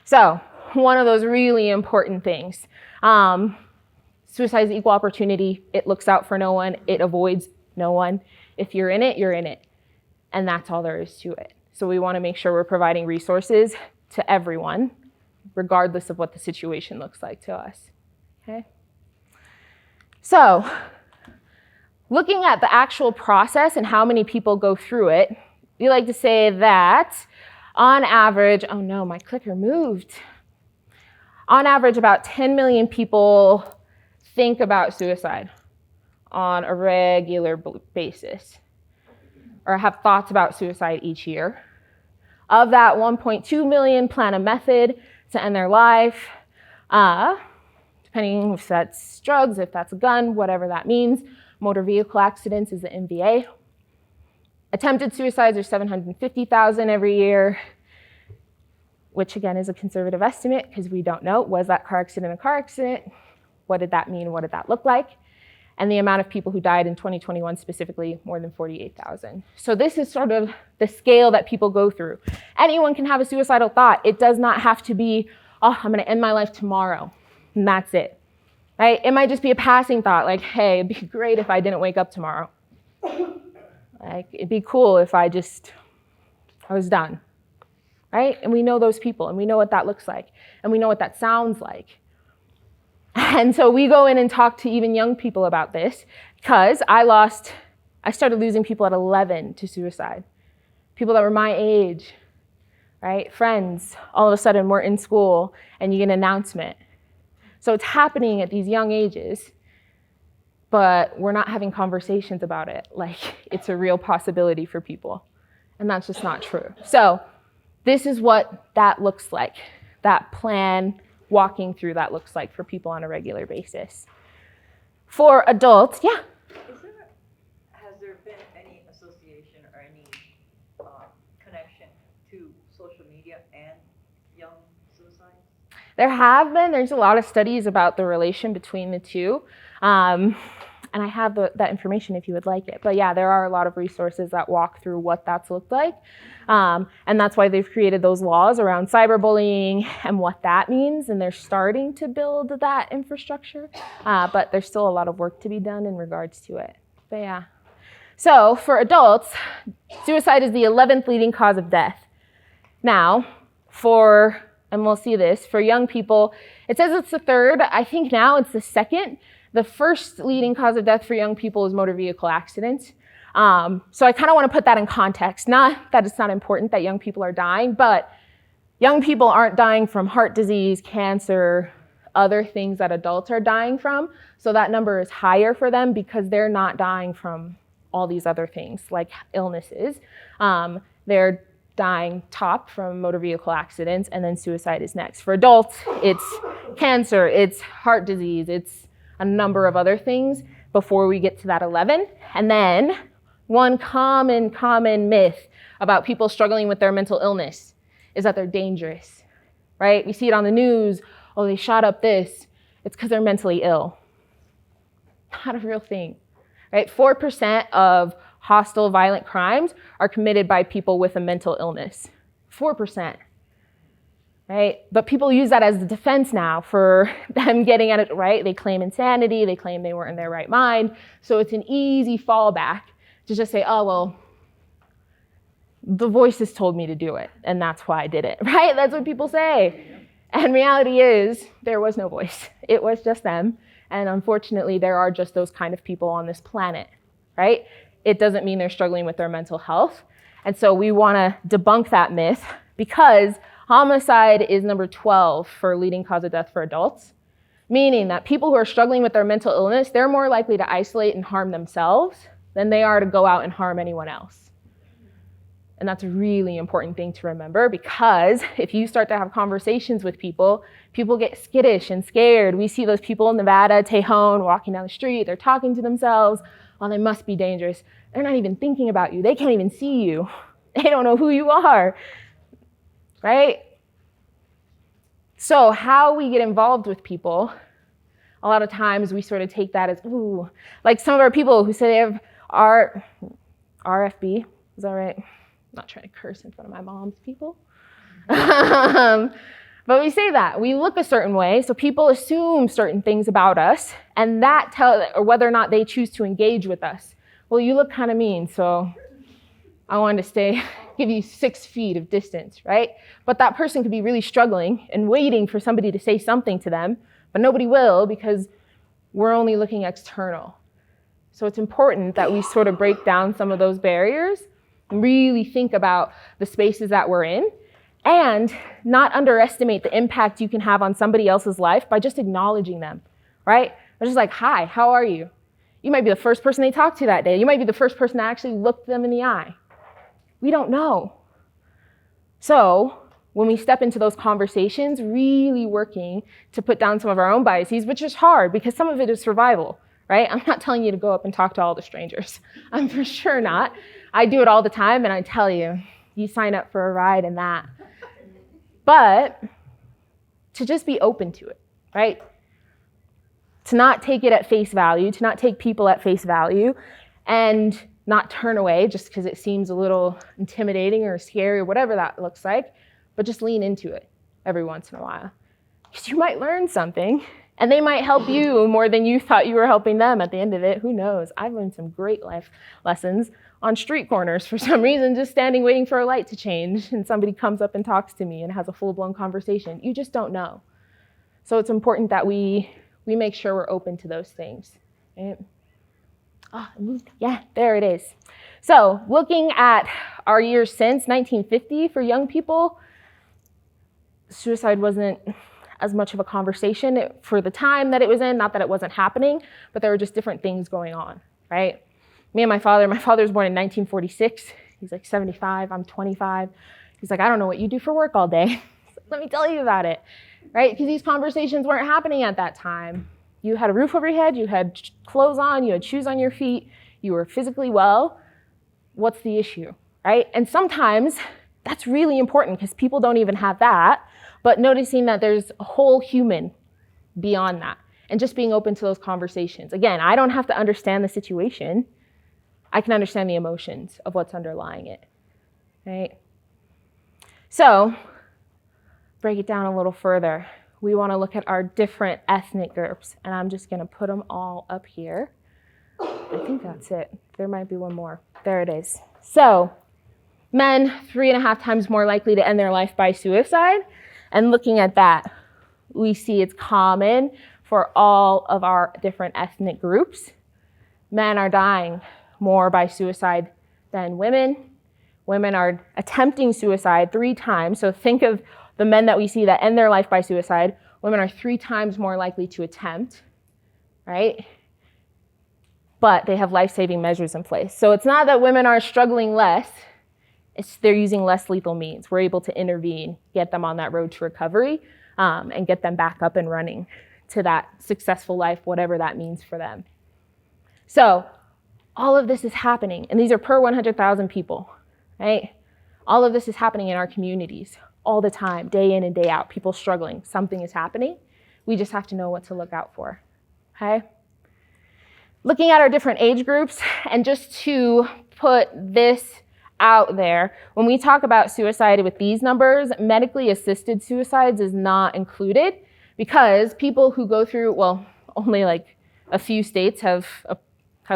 [SPEAKER 1] So, one of those really important things. Suicide is equal opportunity. It looks out for no one. It avoids no one. If you're in it, you're in it. And that's all there is to it. So we want to make sure we're providing resources to everyone, regardless of what the situation looks like to us. Okay? So, looking at the actual process and how many people go through it, we like to say that on average, oh no, my clicker moved. On average, about 10 million people think about suicide on a regular basis, or have thoughts about suicide each year. Of that, 1.2 million plan a method to end their life, depending if that's drugs, if that's a gun, whatever that means. Motor vehicle accidents is the MVA. Attempted suicides are 750,000 every year, which again is a conservative estimate because we don't know. Was that car accident a car accident? What did that mean? What did that look like? And the amount of people who died in 2021 specifically, more than 48,000. So this is sort of the scale that people go through. Anyone can have a suicidal thought. It does not have to be, oh, I'm gonna end my life tomorrow, and that's it, right? It might just be a passing thought, like, hey, it'd be great if I didn't wake up tomorrow. Like, it'd be cool if I was done, right? And we know those people, and we know what that looks like, and we know what that sounds like. And so we go in and talk to even young people about this because I started losing people at 11 to suicide. People that were my age, right? Friends, all of a sudden we're in school and you get an announcement. So it's happening at these young ages, but we're not having conversations about it like it's a real possibility for people. And that's just not true. So this is what that looks like, that plan, walking through that looks like for people on a regular basis. For adults, yeah?
[SPEAKER 4] Has there been any association or any connection to social media and young suicide?
[SPEAKER 1] There have been. There's a lot of studies about the relation between the two. And I have that information if you would like it. But yeah, there are a lot of resources that walk through what that's looked like. And that's why they've created those laws around cyberbullying and what that means. And they're starting to build that infrastructure. But there's still a lot of work to be done in regards to it. But yeah. So for adults, suicide is the 11th leading cause of death. Now, and we'll see this, for young people, it says it's the third. I think now it's the second. The first leading cause of death for young people is motor vehicle accidents. So I kind of want to put that in context. Not that it's not important that young people are dying, but young people aren't dying from heart disease, cancer, other things that adults are dying from. So that number is higher for them because they're not dying from all these other things like illnesses. They're dying top from motor vehicle accidents, and then suicide is next. For adults, it's cancer, it's heart disease, it's a number of other things before we get to that 11. And then one common myth about people struggling with their mental illness is that they're dangerous, right? We see it on the news. Oh, they shot up this. It's because they're mentally ill. Not a real thing, right? 4% of hostile violent crimes are committed by people with a mental illness. 4%. Right? But people use that as the defense now for them getting at it, right? They claim insanity, they claim they weren't in their right mind. So it's an easy fallback to just say, oh, well, the voices told me to do it, and that's why I did it, right? That's what people say. And reality is, there was no voice. It was just them. And unfortunately, there are just those kind of people on this planet, right? It doesn't mean they're struggling with their mental health. And so we want to debunk that myth because homicide is number 12 for leading cause of death for adults, meaning that people who are struggling with their mental illness, they're more likely to isolate and harm themselves than they are to go out and harm anyone else. And that's a really important thing to remember because if you start to have conversations with people, people get skittish and scared. We see those people in Nevada, Tejon, walking down the street, they're talking to themselves, oh, they must be dangerous. They're not even thinking about you. They can't even see you. They don't know who you are. Right? So how we get involved with people, a lot of times we sort of take that as, ooh, like some of our people who say they have RFB, is that right? I'm not trying to curse in front of my mom's people. But we say that. We look a certain way, so people assume certain things about us, and that tells, or whether or not they choose to engage with us. Well, you look kind of mean, so I wanted to give you 6 feet of distance, right? But that person could be really struggling and waiting for somebody to say something to them, but nobody will because we're only looking external. So it's important that we sort of break down some of those barriers and really think about the spaces that we're in and not underestimate the impact you can have on somebody else's life by just acknowledging them, right? They're just like, hi, how are you? You might be the first person they talk to that day. You might be the first person to actually look them in the eye. We don't know. So when we step into those conversations, really working to put down some of our own biases, which is hard because some of it is survival, right? I'm not telling you to go up and talk to all the strangers. I'm for sure not. I do it all the time, and I tell you, you sign up for a ride in that. But to just be open to it, right? To not take it at face value, to not take people at face value, and not turn away just because it seems a little intimidating or scary or whatever that looks like, but just lean into it every once in a while. Because you might learn something, and they might help you more than you thought you were helping them at the end of it. Who knows? I've learned some great life lessons on street corners for some reason, just standing waiting for a light to change, and somebody comes up and talks to me and has a full-blown conversation. You just don't know. So it's important that we make sure we're open to those things. Right? Oh, yeah, there it is. So looking at our years since 1950 for young people, suicide wasn't as much of a conversation for the time that it was in, not that it wasn't happening, but there were just different things going on, right? Me and my father was born in 1946. He's like 75, I'm 25. He's like, I don't know what you do for work all day. Let me tell you about it, right? Because these conversations weren't happening at that time. You had a roof over your head, you had clothes on, you had shoes on your feet, you were physically well. What's the issue, right? And sometimes that's really important because people don't even have that, but noticing that there's a whole human beyond that and just being open to those conversations. Again, I don't have to understand the situation. I can understand the emotions of what's underlying it, right? So, break it down a little further. We want to look at our different ethnic groups, and I'm just going to put them all up here. I think that's it. There might be one more. There it is. So, men, 3.5 times more likely to end their life by suicide. And looking at that, we see it's common for all of our different ethnic groups. Men are dying more by suicide than women. Women are attempting suicide 3 times. So think of the men that we see that end their life by suicide. Women are 3 times more likely to attempt, right? But they have life-saving measures in place. So it's not that women are struggling less, they're using less lethal means. We're able to intervene, get them on that road to recovery, and get them back up and running to that successful life, whatever that means for them. So all of this is happening, and these are per 100,000 people, right? All of this is happening in our communities all the time, day in and day out. People struggling, something is happening. We just have to know what to look out for, okay? Looking at our different age groups, and just to put this out there, when we talk about suicide with these numbers, medically assisted suicides is not included because people who go through, well, only like a few states have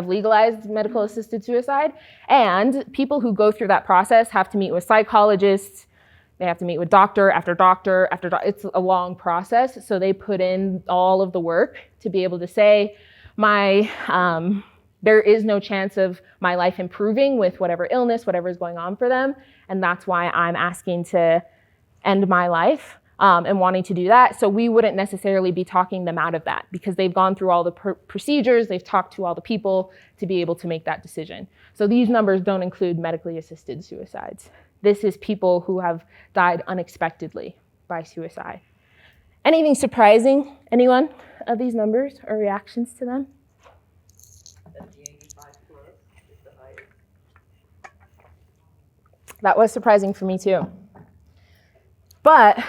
[SPEAKER 1] legalized medical assisted suicide, and people who go through that process have to meet with psychologists, they have to meet with doctor after doctor after doctor. It's a long process, so they put in all of the work to be able to say, there is no chance of my life improving with whatever illness, whatever is going on for them, and that's why I'm asking to end my life and wanting to do that. So we wouldn't necessarily be talking them out of that because they've gone through all the procedures, they've talked to all the people to be able to make that decision. So these numbers don't include medically assisted suicides. This is people who have died unexpectedly by suicide. Anything surprising, anyone, of these numbers or reactions to them? That was surprising for me too. But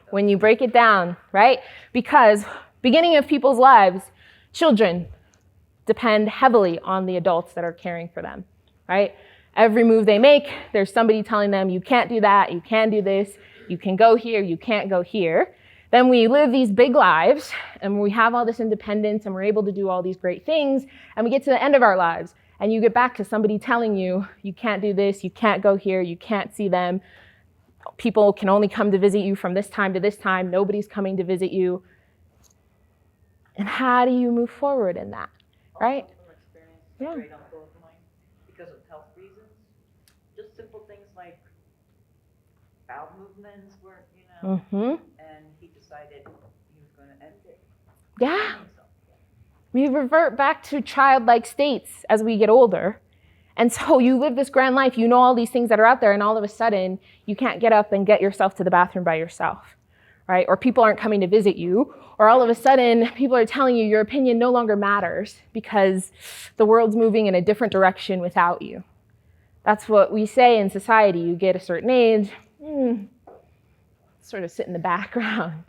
[SPEAKER 1] when you break it down, right? Because beginning of people's lives, children depend heavily on the adults that are caring for them, right? Every move they make, there's somebody telling them, you can't do that, you can do this, you can go here, you can't go here. Then we live these big lives, and we have all this independence, and we're able to do all these great things, and we get to the end of our lives, and you get back to somebody telling you, you can't do this, you can't go here, you can't see them. People can only come to visit you from this time to this time. Nobody's coming to visit you. And how do you move forward in that? Right.
[SPEAKER 4] From experience,
[SPEAKER 1] Yeah.
[SPEAKER 4] great uncle of mine, because of health reasons, just simple things like bowel movements weren't, and he decided he was going to end it.
[SPEAKER 1] Yeah. We revert back to childlike states as we get older. And so you live this grand life, you know all these things that are out there, and all of a sudden you can't get up and get yourself to the bathroom by yourself, right? Or people aren't coming to visit you, or all of a sudden people are telling you your opinion no longer matters because the world's moving in a different direction without you. That's what we say in society. You get a certain age, sort of sit in the background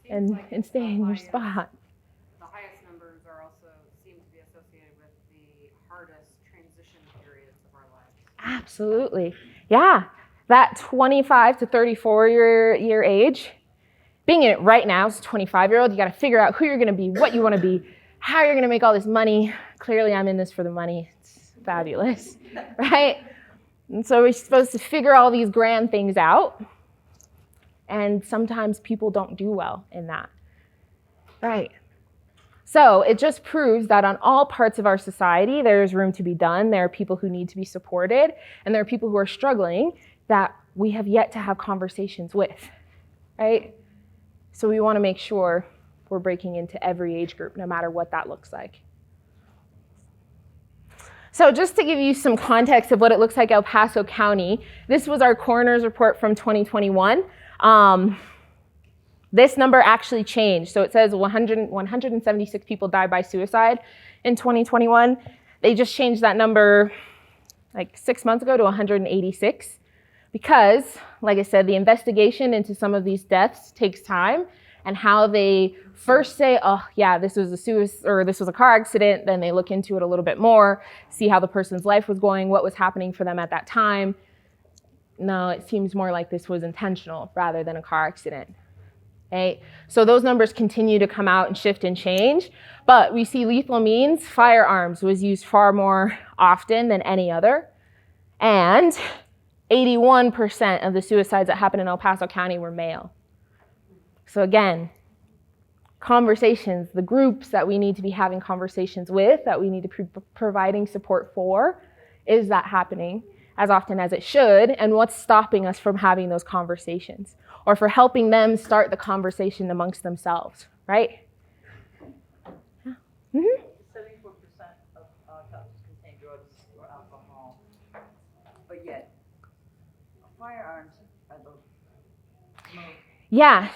[SPEAKER 1] and stay in your spot.
[SPEAKER 13] The highest numbers are also seem to be associated with the hardest transition periods of our lives.
[SPEAKER 1] Absolutely. Yeah. That 25 to 34 year age, being in it right now as a 25-year-old, you got to figure out who you're going to be, what you want to be, how you're going to make all this money. Clearly, I'm in this for the money. It's fabulous, right? And so we're supposed to figure all these grand things out. And sometimes people don't do well in that, right? So it just proves that on all parts of our society, there's room to be done. There are people who need to be supported, and there are people who are struggling that we have yet to have conversations with, right? So we want to make sure we're breaking into every age group, no matter what that looks like. So just to give you some context of what it looks like El Paso County, this was our coroner's report from 2021. This number actually changed. So it says 176 people died by suicide in 2021. They just changed that number like 6 months ago to 186 because, like I said, the investigation into some of these deaths takes time, and how they first say, oh yeah, this was a suicide or this was a car accident, then they look into it a little bit more, see how the person's life was going, what was happening for them at that time. No, it seems more like this was intentional rather than a car accident. Okay? So those numbers continue to come out and shift and change, but we see lethal means, firearms was used far more often than any other, and 81% of the suicides that happened in El Paso County were male. So again, conversations, the groups that we need to be having conversations with, that we need to be providing support for, is that happening as often as it should, and what's stopping us from having those conversations, or for helping them start the conversation amongst themselves, right? Yeah. Mm-hmm.
[SPEAKER 4] 74% of autopsies contain drugs or alcohol, but yet firearms are the most.
[SPEAKER 1] Yeah.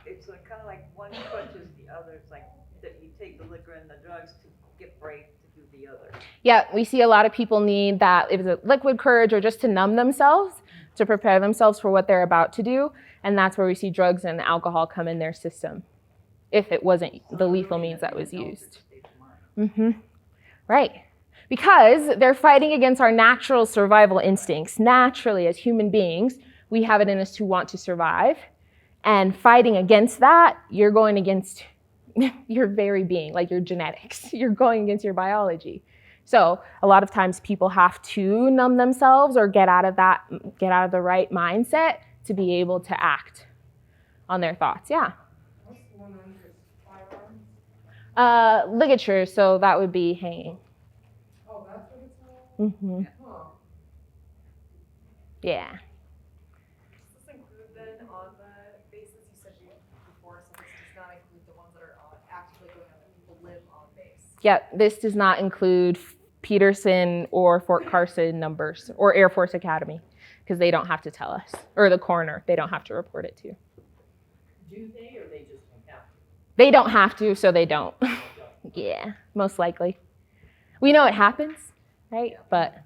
[SPEAKER 4] It's kind of like one touches the other. It's like that you take the liquor and the drugs to get brave to do the other.
[SPEAKER 1] Yeah, we see a lot of people need that, if it's a liquid courage or just to numb themselves, to prepare themselves for what they're about to do. And that's where we see drugs and alcohol come in their system, if it wasn't the lethal means that was used. Mm-hmm. Right. Because they're fighting against our natural survival instincts. Naturally, as human beings, we have it in us to want to survive. And fighting against that, you're going against your very being, like your genetics. You're going against your biology. So a lot of times people have to numb themselves or get out of the right mindset to be able to act on their thoughts. Yeah.
[SPEAKER 12] What's the one under firearms?
[SPEAKER 1] Ligature, so that would be hanging.
[SPEAKER 12] Oh, that's what it's called?
[SPEAKER 1] Mm-hmm.
[SPEAKER 12] Huh.
[SPEAKER 1] Yeah.
[SPEAKER 2] Does this include then on the bases you said before, so this does not include the ones that are actively going on that people live on base?
[SPEAKER 1] Yep, this does not include Peterson or Fort Carson numbers or Air Force Academy, because they don't have to tell us, or the coroner, they don't have to report it to.
[SPEAKER 4] Do they, or they just don't have to?
[SPEAKER 1] They don't have to, so they don't. Yeah, most likely. We know it happens, right? But,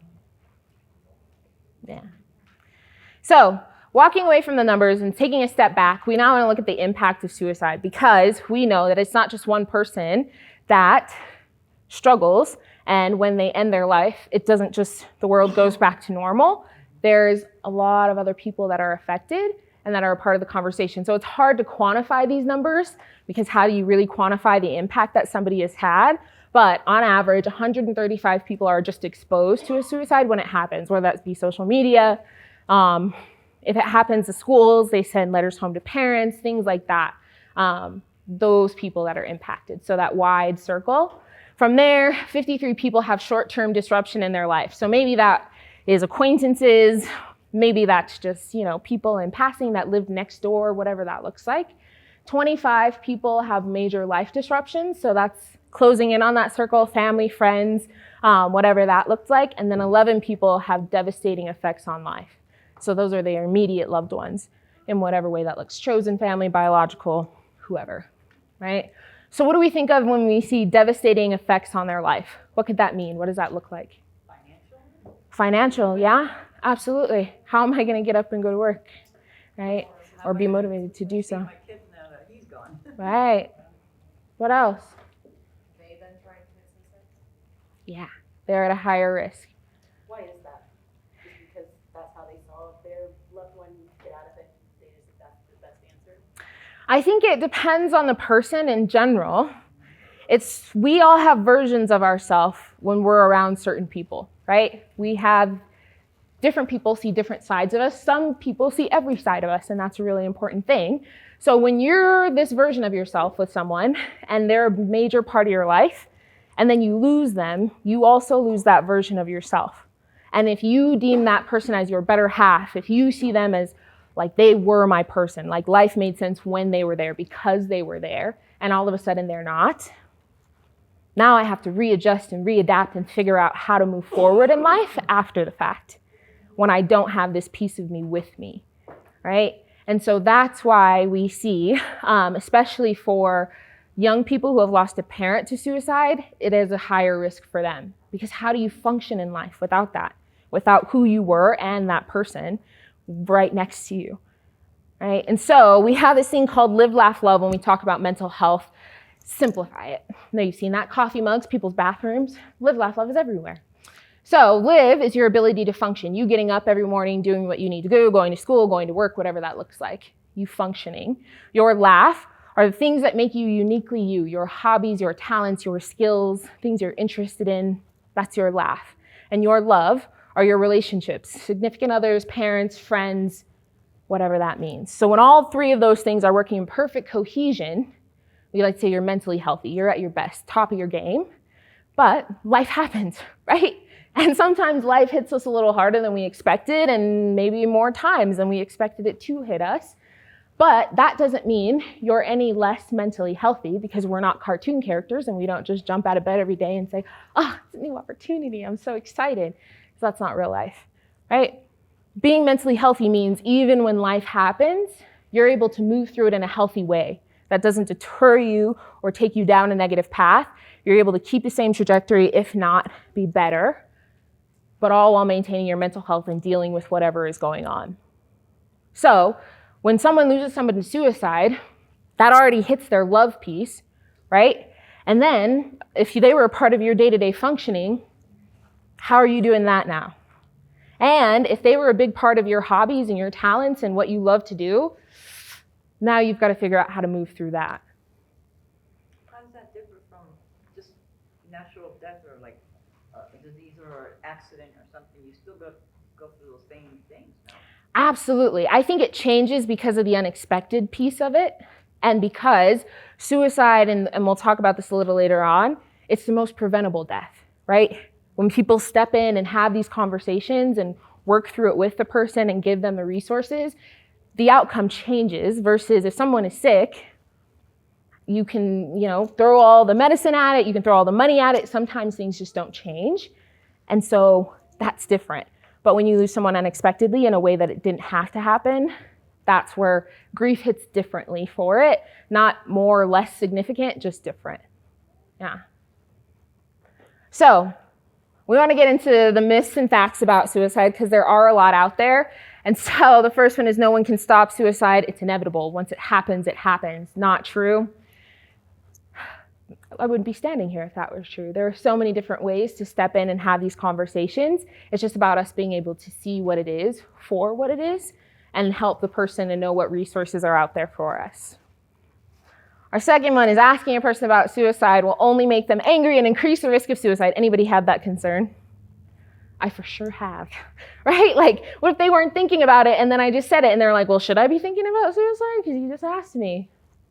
[SPEAKER 1] yeah. So, walking away from the numbers and taking a step back, we now want to look at the impact of suicide, because we know that it's not just one person that struggles, and when they end their life, it doesn't just, the world goes back to normal. There's a lot of other people that are affected and that are a part of the conversation. So it's hard to quantify these numbers, because how do you really quantify the impact that somebody has had? But on average, 135 people are just exposed to a suicide when it happens, whether that be social media. If it happens to schools, they send letters home to parents, things like that. Those people that are impacted, so that wide circle. From there, 53 people have short-term disruption in their life. So maybe that is acquaintances, maybe that's just, people in passing that lived next door, whatever that looks like. 25 people have major life disruptions, so that's closing in on that circle, family, friends, whatever that looks like. And then 11 people have devastating effects on life. So those are their immediate loved ones in whatever way that looks, chosen family, biological, whoever, right? So what do we think of when we see devastating effects on their life? What could that mean? What does that look like? Financial, yeah, absolutely. How am I going to get up and go to work, right? Or be motivated to do so.
[SPEAKER 4] My kids know that he's gone.
[SPEAKER 1] Right. What else?
[SPEAKER 2] They then try and commit suicide?
[SPEAKER 1] Yeah, they're at a higher risk.
[SPEAKER 8] Why is that? Just because that's how they saw their loved one get out of it? That's the best answer?
[SPEAKER 1] I think it depends on the person in general. We all have versions of ourselves when we're around certain people, right? We have different people see different sides of us. Some people see every side of us, and that's a really important thing. So when you're this version of yourself with someone, and they're a major part of your life, and then you lose them, you also lose that version of yourself. And if you deem that person as your better half, if you see them as like they were my person, like life made sense when they were there because they were there, and all of a sudden they're not, now I have to readjust and readapt and figure out how to move forward in life after the fact when I don't have this piece of me with me, right? And so that's why we see, especially for young people who have lost a parent to suicide, it is a higher risk for them. Because how do you function in life without that? Without who you were and that person right next to you, right? And so we have this thing called live, laugh, love when we talk about mental health. Simplify it. Now you've seen that, coffee mugs, people's bathrooms. Live, laugh, love is everywhere. So live is your ability to function. You getting up every morning, doing what you need to do, going to school, going to work, whatever that looks like. You functioning. Your laugh are the things that make you uniquely you. Your hobbies, your talents, your skills, things you're interested in. That's your laugh. And your love are your relationships. Significant others, parents, friends, whatever that means. So when all three of those things are working in perfect cohesion, we like to say you're mentally healthy. You're at your best, top of your game. But life happens, right? And sometimes life hits us a little harder than we expected, and maybe more times than we expected it to hit us. But that doesn't mean you're any less mentally healthy, because we're not cartoon characters and we don't just jump out of bed every day and say, oh, it's a new opportunity, I'm so excited. Because that's not real life, right? Being mentally healthy means even when life happens, you're able to move through it in a healthy way. That doesn't deter you or take you down a negative path. You're able to keep the same trajectory, if not be better, but all while maintaining your mental health and dealing with whatever is going on. So when someone loses someone to suicide, that already hits their love piece, right? And then if they were a part of your day-to-day functioning, how are you doing that now? And if they were a big part of your hobbies and your talents and what you love to do, now you've got to figure out how to move through that.
[SPEAKER 4] How does that differ from just natural death or like a disease or an accident or something? You still go through those same things now.
[SPEAKER 1] Absolutely. I think it changes because of the unexpected piece of it, and because suicide, and we'll talk about this a little later on, it's the most preventable death, right? When people step in and have these conversations and work through it with the person and give them the resources, the outcome changes versus if someone is sick, you can, throw all the medicine at it, you can throw all the money at it. Sometimes things just don't change. And so that's different. But when you lose someone unexpectedly in a way that it didn't have to happen, that's where grief hits differently for it. Not more or less significant, just different. Yeah. So we want to get into the myths and facts about suicide because there are a lot out there. And so the first one is no one can stop suicide. It's inevitable. Once it happens, it happens. Not true. I wouldn't be standing here if that was true. There are so many different ways to step in and have these conversations. It's just about us being able to see what it is for what it is and help the person to know what resources are out there for us. Our second one is asking a person about suicide will only make them angry and increase the risk of suicide. Anybody have that concern? I for sure have, right? Like, what if they weren't thinking about it and then I just said it and they're like, well, should I be thinking about suicide? Because you just asked me.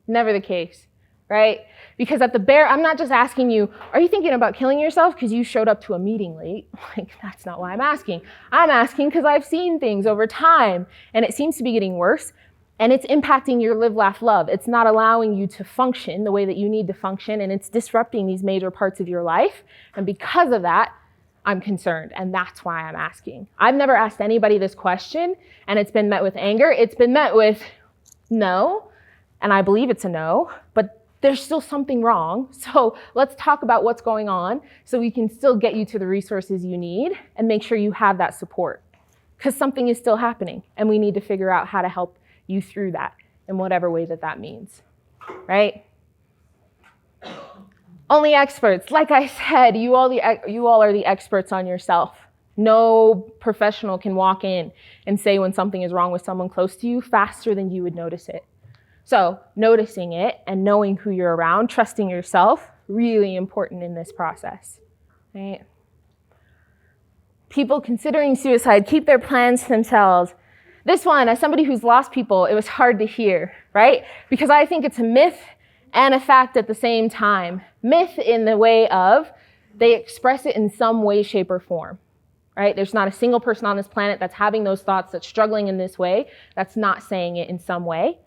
[SPEAKER 1] Never the case, right? Because I'm not just asking you, are you thinking about killing yourself because you showed up to a meeting late? Like, that's not why I'm asking. I'm asking because I've seen things over time, and it seems to be getting worse, and it's impacting your live, laugh, love. It's not allowing you to function the way that you need to function, and it's disrupting these major parts of your life. And because of that, I'm concerned, and that's why I'm asking. I've never asked anybody this question, and it's been met with anger. It's been met with no, and I believe it's a no, but there's still something wrong. So let's talk about what's going on so we can still get you to the resources you need and make sure you have that support, because something is still happening, and we need to figure out how to help you through that in whatever way that means, right? Only experts. Like I said, you all are the experts on yourself. No professional can walk in and say when something is wrong with someone close to you faster than you would notice it. So noticing it and knowing who you're around, trusting yourself, really important in this process, right? People considering suicide, keep their plans to themselves. This one, as somebody who's lost people, it was hard to hear, right? Because I think it's a myth and a fact at the same time. Myth in the way of they express it in some way, shape, or form, right? There's not a single person on this planet that's having those thoughts, that's struggling in this way, that's not saying it in some way.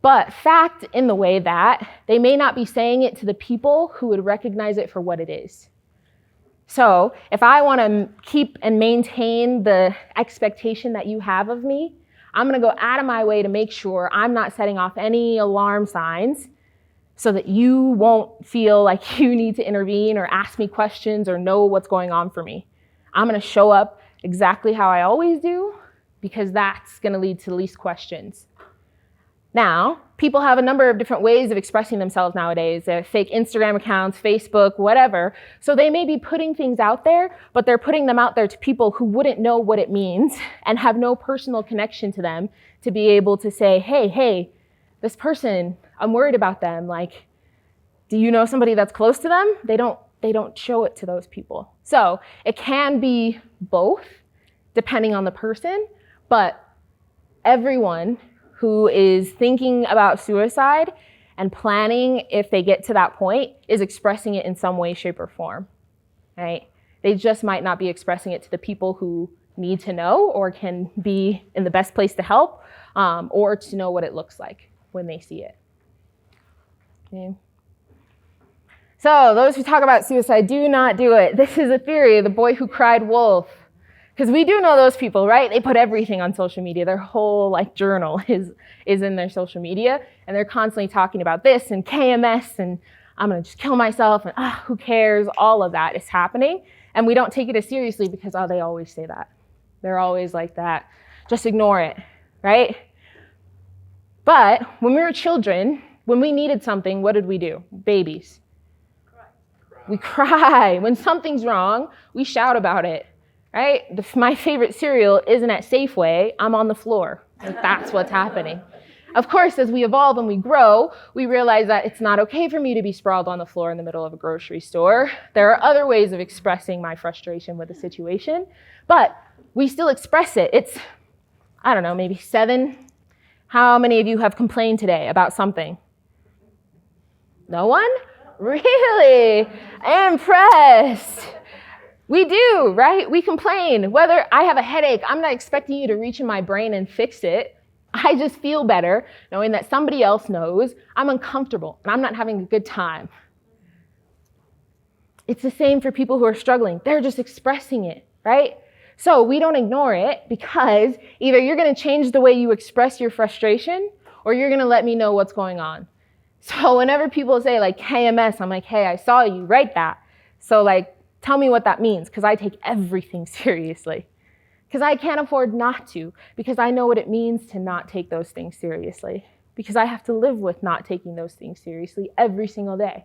[SPEAKER 1] But fact in the way that they may not be saying it to the people who would recognize it for what it is. So if I want to keep and maintain the expectation that you have of me, I'm going to go out of my way to make sure I'm not setting off any alarm signs so that you won't feel like you need to intervene or ask me questions or know what's going on for me. I'm going to show up exactly how I always do, because that's going to lead to least questions. Now, people have a number of different ways of expressing themselves nowadays. They have fake Instagram accounts, Facebook, whatever. So they may be putting things out there, but they're putting them out there to people who wouldn't know what it means and have no personal connection to them to be able to say, hey, this person, I'm worried about them. Like, do you know somebody that's close to them? They don't show it to those people. So it can be both, depending on the person, but everyone who is thinking about suicide and planning if they get to that point is expressing it in some way, shape, or form, right? They just might not be expressing it to the people who need to know or can be in the best place to help, or to know what it looks like when they see it. Okay. So those who talk about suicide, do not do it. This is a theory of the boy who cried wolf. Because we do know those people, right? They put everything on social media. Their whole journal is in their social media, and they're constantly talking about this and KMS and I'm gonna just kill myself and who cares? All of that is happening, and we don't take it as seriously because they always say that. They're always like that. Just ignore it, right? But when we were children, when we needed something, what did we do? Babies. We cry. When something's wrong, we shout about it. Right? My favorite cereal isn't at Safeway. I'm on the floor. That's what's happening. Of course, as we evolve and we grow, we realize that it's not okay for me to be sprawled on the floor in the middle of a grocery store. There are other ways of expressing my frustration with the situation, but we still express it. It's, I don't know, maybe 7. How many of you have complained today about something? No one? Really? Impressed. We do, right? We complain. Whether I have a headache, I'm not expecting you to reach in my brain and fix it. I just feel better knowing that somebody else knows I'm uncomfortable and I'm not having a good time. It's the same for people who are struggling. They're just expressing it, right? So we don't ignore it, because either you're going to change the way you express your frustration or you're going to let me know what's going on. So whenever people say KMS, I'm like, hey, I saw you write that. So tell me what that means, because I take everything seriously. Because I can't afford not to, because I know what it means to not take those things seriously. Because I have to live with not taking those things seriously every single day.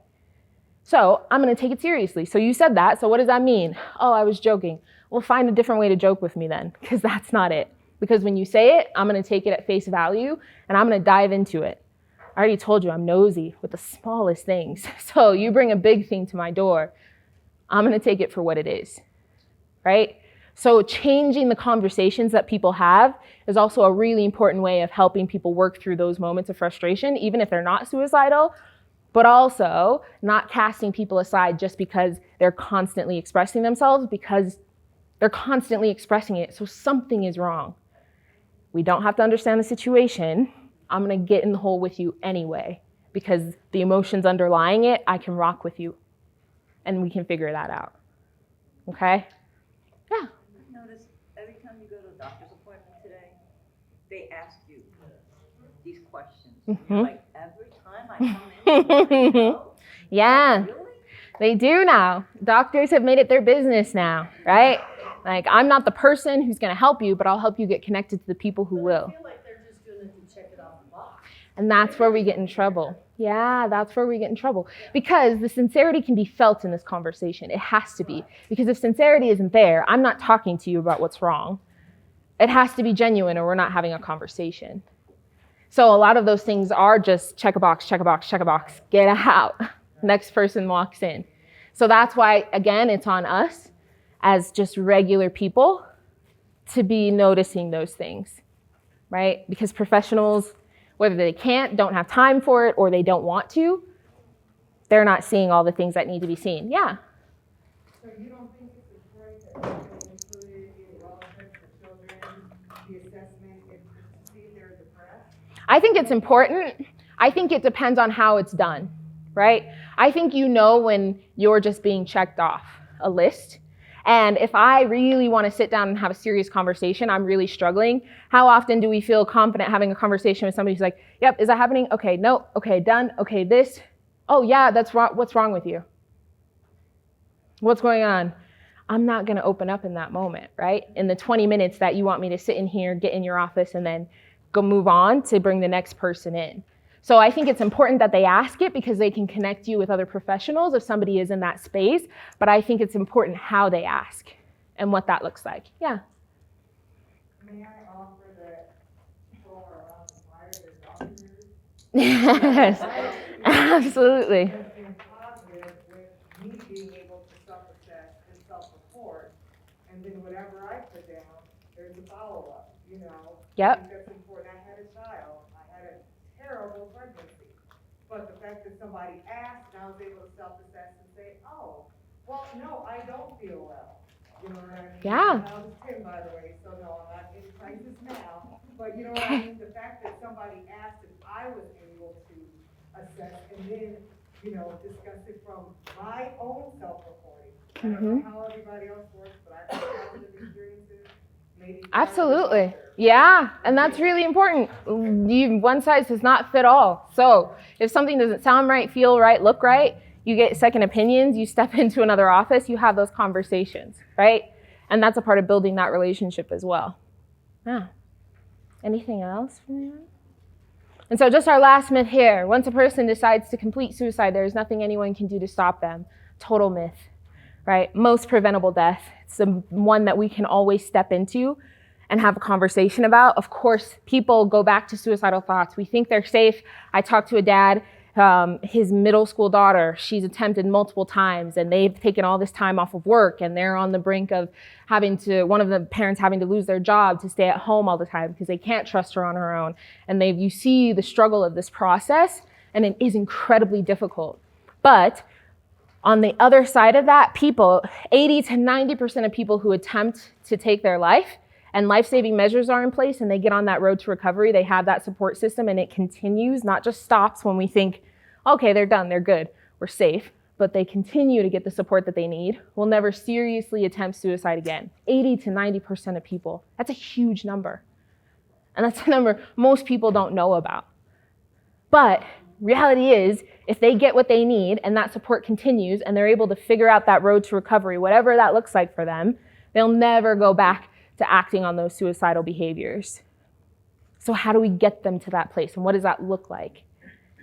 [SPEAKER 1] So I'm going to take it seriously. So you said that, so what does that mean? Oh, I was joking. Well, find a different way to joke with me then, because that's not it. Because when you say it, I'm going to take it at face value, and I'm going to dive into it. I already told you I'm nosy with the smallest things. So you bring a big thing to my door, I'm going to take it for what it is, right? So changing the conversations that people have is also a really important way of helping people work through those moments of frustration, even if they're not suicidal. but also not casting people aside just because they're constantly expressing themselves, because they're constantly expressing it. So something is wrong. We don't have to understand the situation. I'm going to get in the hole with you anyway, because the emotions underlying it, I can rock with you and we can figure that out. Okay? Yeah.
[SPEAKER 4] Notice every time you go to a doctor's appointment today, they ask you these questions. You're like, every time I come in, know?
[SPEAKER 1] Yeah,
[SPEAKER 4] Really?
[SPEAKER 1] they do now. Doctors have made it their business now, right? Like, I'm not the person who's going to help you, but I'll help you get connected to the people who will.
[SPEAKER 8] I feel like they're just doing it to check it off the box.
[SPEAKER 1] And that's where we get in trouble. Yeah, that's where we get in trouble. Because the sincerity can be felt in this conversation. It has to be. Because if sincerity isn't there, I'm not talking to you about what's wrong. It has to be genuine or we're not having a conversation. So a lot of those things are just check a box, check a box, check a box, get out. Next person walks in. So that's why, again, it's on us as just regular people to be noticing those things, right? Because professionals, whether they can't, don't have time for it, or they don't want to, they're not seeing all the things that need to be seen. Yeah?
[SPEAKER 12] So you don't think it's important that you included in wellness for children, the assessment, to see if they're depressed?
[SPEAKER 1] I think it's important. I think it depends on how it's done, right? I think you know when you're just being checked off a list. And if I really want to sit down and have a serious conversation, I'm really struggling. How often do we feel confident having a conversation with somebody who's like, yep, is that happening? Okay, no, okay, done, okay, this. Oh yeah, that's wrong. What's wrong with you? What's going on? I'm not going to open up in that moment, right? In the 20 minutes that you want me to sit in here, get in your office, and then go move on to bring the next person in. So I think it's important that they ask it because they can connect you with other professionals if somebody is in that space. But I think it's important how they ask and what that looks like. Yeah.
[SPEAKER 12] May I offer that people are around the fire, the doctors?
[SPEAKER 1] Yes, absolutely.
[SPEAKER 12] Has been positive with me being able to self-assess and self-report, and then whatever I put down, there's a follow-up, you know?
[SPEAKER 1] Yep.
[SPEAKER 12] I think that's important. I had a child. I had a terrible pregnancy. But the fact that somebody asked and I was able to self-assess and say, oh, well, no, I don't feel well. You know what I mean?
[SPEAKER 1] Yeah.
[SPEAKER 12] I was 10, by the way, so no, I'm not in crisis now. But you know what I mean? The fact that somebody asked if I was able to assess and then, you know, discuss it from my own self-reporting. I don't know how everybody else works, but I've had positive experiences.
[SPEAKER 1] Absolutely. Yeah, and that's really important. One size does not fit all. So if something doesn't sound right, feel right, look right, you get second opinions, you step into another office, you have those conversations, right? And that's a part of building that relationship as well. Yeah. Anything else from you? And so just our last myth here. Once a person decides to complete suicide, there is nothing anyone can do to stop them. Total myth. Right? Most preventable death. It's the one that we can always step into and have a conversation about. Of course, people go back to suicidal thoughts. We think they're safe. I talked to a dad, his middle school daughter, she's attempted multiple times and they've taken all this time off of work and they're on the brink of one of the parents having to lose their job to stay at home all the time because they can't trust her on her own. And you see the struggle of this process and it is incredibly difficult. But on the other side of that, 80 to 90% of people who attempt to take their life and life-saving measures are in place and they get on that road to recovery, they have that support system and it continues, not just stops when we think, okay, they're done, they're good, we're safe, but they continue to get the support that they need, will never seriously attempt suicide again. 80 to 90% of people, that's a huge number. And that's a number most people don't know about. But reality is, if they get what they need and that support continues and they're able to figure out that road to recovery, whatever that looks like for them, they'll never go back to acting on those suicidal behaviors. So how do we get them to that place and what does that look like?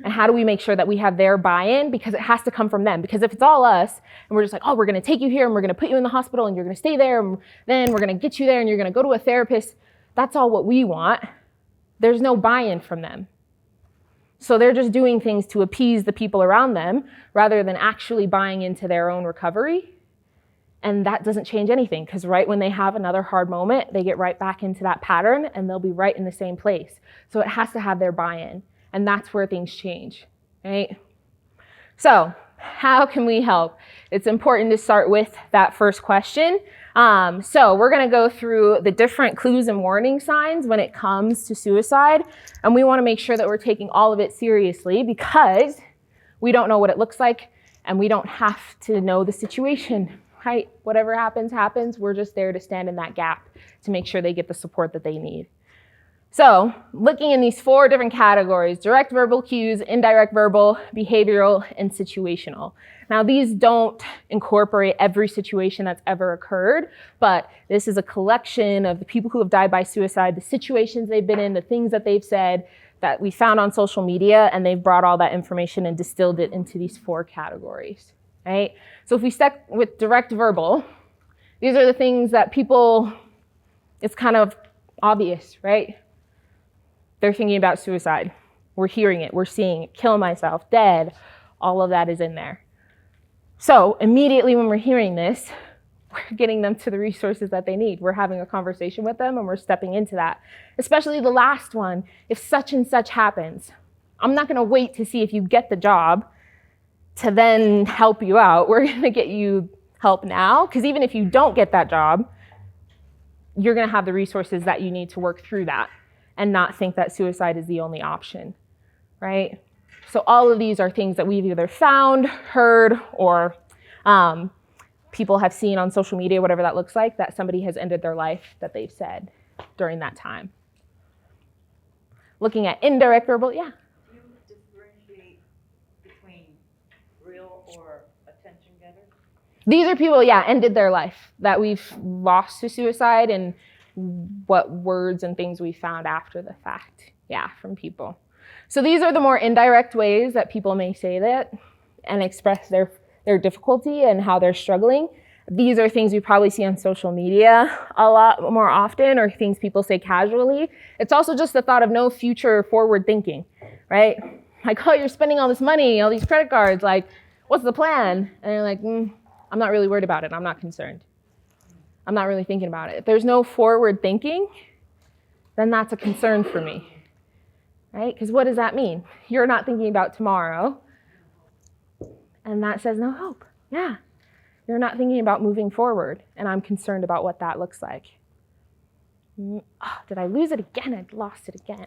[SPEAKER 1] And how do we make sure that we have their buy-in? Because it has to come from them. Because if it's all us and we're just like, oh, we're going to take you here and we're going to put you in the hospital and you're going to stay there and then we're going to get you there and you're going to go to a therapist, that's all what we want. There's no buy-in from them. So they're just doing things to appease the people around them rather than actually buying into their own recovery. And that doesn't change anything because right when they have another hard moment, they get right back into that pattern and they'll be right in the same place. So it has to have their buy-in. And that's where things change, right? So how can we help? It's important to start with that first question. So we're going to go through the different clues and warning signs when it comes to suicide. And we want to make sure that we're taking all of it seriously because we don't know what it looks like and we don't have to know the situation, right? Whatever happens, happens. We're just there to stand in that gap to make sure they get the support that they need. So looking in these 4 different categories: direct verbal cues, indirect verbal, behavioral, and situational. Now these don't incorporate every situation that's ever occurred, but this is a collection of the people who have died by suicide, the situations they've been in, the things that they've said that we found on social media, and they've brought all that information and distilled it into these 4 categories, right? So if we stick with direct verbal, these are the things that people, it's kind of obvious, right? They're thinking about suicide. We're hearing it, we're seeing it, kill myself, dead, all of that is in there. So immediately when we're hearing this, we're getting them to the resources that they need. We're having a conversation with them and we're stepping into that. Especially the last one, if such and such happens. I'm not gonna wait to see if you get the job to then help you out. We're gonna get you help now, because even if you don't get that job, you're gonna have the resources that you need to work through that and not think that suicide is the only option, right? So all of these are things that we've either found, heard, or people have seen on social media, whatever that looks like, that somebody has ended their life that they've said during that time. Looking at indirect verbal, yeah?
[SPEAKER 4] Do you differentiate between real or attention getter?
[SPEAKER 1] These are people, yeah, ended their life that we've lost to suicide, and what words and things we found after the fact, yeah, from people. So these are the more indirect ways that people may say that and express their difficulty and how they're struggling. These are things we probably see on social media a lot more often, or things people say casually. It's also just the thought of no future forward thinking, right? Like, oh, you're spending all this money, all these credit cards, like, what's the plan? And you're like, I'm not really worried about it. I'm not concerned. I'm not really thinking about it. If there's no forward thinking, then that's a concern for me, right? Because what does that mean? You're not thinking about tomorrow, and that says no hope. Yeah, you're not thinking about moving forward, and I'm concerned about what that looks like. Oh, did I lose it again? I lost it again.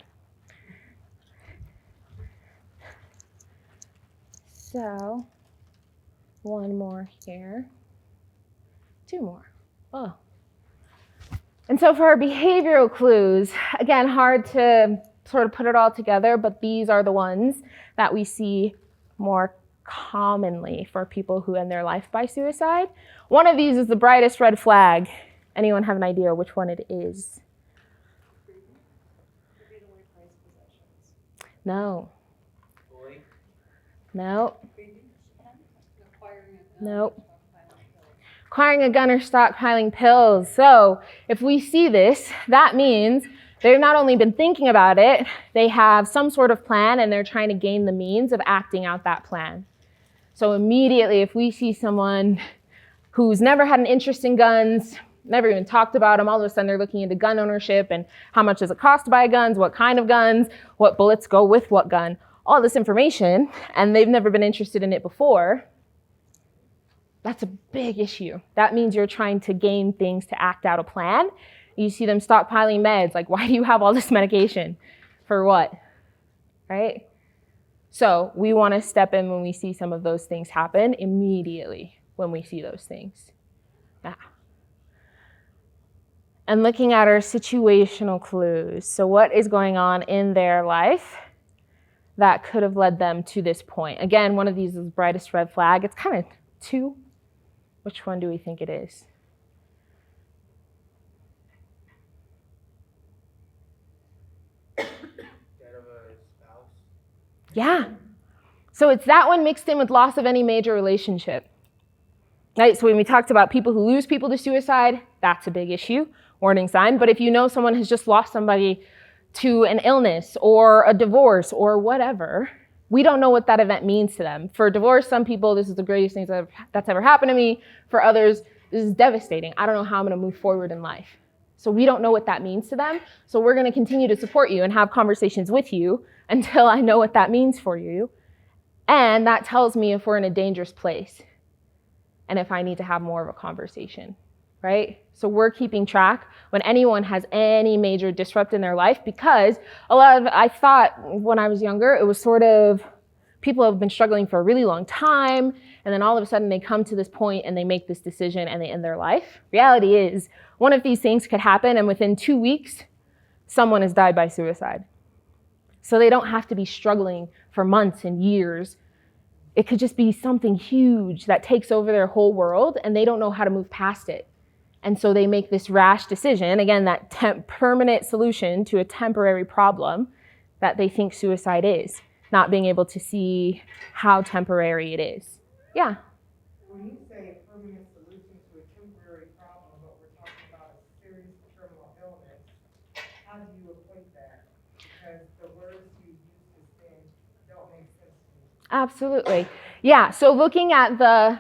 [SPEAKER 1] So, 1 more here, 2 more. Oh. And so for our behavioral clues, again, hard to sort of put it all together, but these are the ones that we see more commonly for people who end their life by suicide. One of these is the brightest red flag. Anyone have an idea which one it is? No. No. Nope. Acquiring a gun or stockpiling pills. So if we see this, that means they've not only been thinking about it, they have some sort of plan and they're trying to gain the means of acting out that plan. So immediately, if we see someone who's never had an interest in guns, never even talked about them, all of a sudden they're looking into gun ownership and how much does it cost to buy guns, what kind of guns, what bullets go with what gun, all this information, and they've never been interested in it before, that's a big issue. That means you're trying to gain things to act out a plan. You see them stockpiling meds, like, why do you have all this medication? For what? Right? So we want to step in when we see some of those things happen immediately when we see those things. Yeah. And looking at our situational clues. So what is going on in their life that could have led them to this point? Again, one of these is brightest red flag. It's kind of 2. Which one do we think it is?
[SPEAKER 3] Death of a spouse?
[SPEAKER 1] Yeah. So it's that one mixed in with loss of any major relationship. Right? So when we talked about people who lose people to suicide, that's a big issue, warning sign. But if you know someone has just lost somebody to an illness or a divorce or whatever, we don't know what that event means to them. For divorce, some people, this is the greatest thing that's ever happened to me. For others, this is devastating. I don't know how I'm going to move forward in life. So we don't know what that means to them. So we're going to continue to support you and have conversations with you until I know what that means for you. And that tells me if we're in a dangerous place and if I need to have more of a conversation, right? So we're keeping track when anyone has any major disrupt in their life, because I thought when I was younger, it was sort of, people have been struggling for a really long time, and then all of a sudden they come to this point and they make this decision and they end their life. Reality is, one of these things could happen and within 2 weeks, someone has died by suicide. So they don't have to be struggling for months and years. It could just be something huge that takes over their whole world and they don't know how to move past it. And so they make this rash decision, again, that permanent solution to a temporary problem that they think suicide is, not being able to see how temporary it is. Yeah?
[SPEAKER 12] When you say a permanent solution to a temporary problem, but we're talking about a serious terminal illness, how do you equate that? Because the words you use to say don't make sense to me.
[SPEAKER 1] Absolutely. Yeah, so looking at the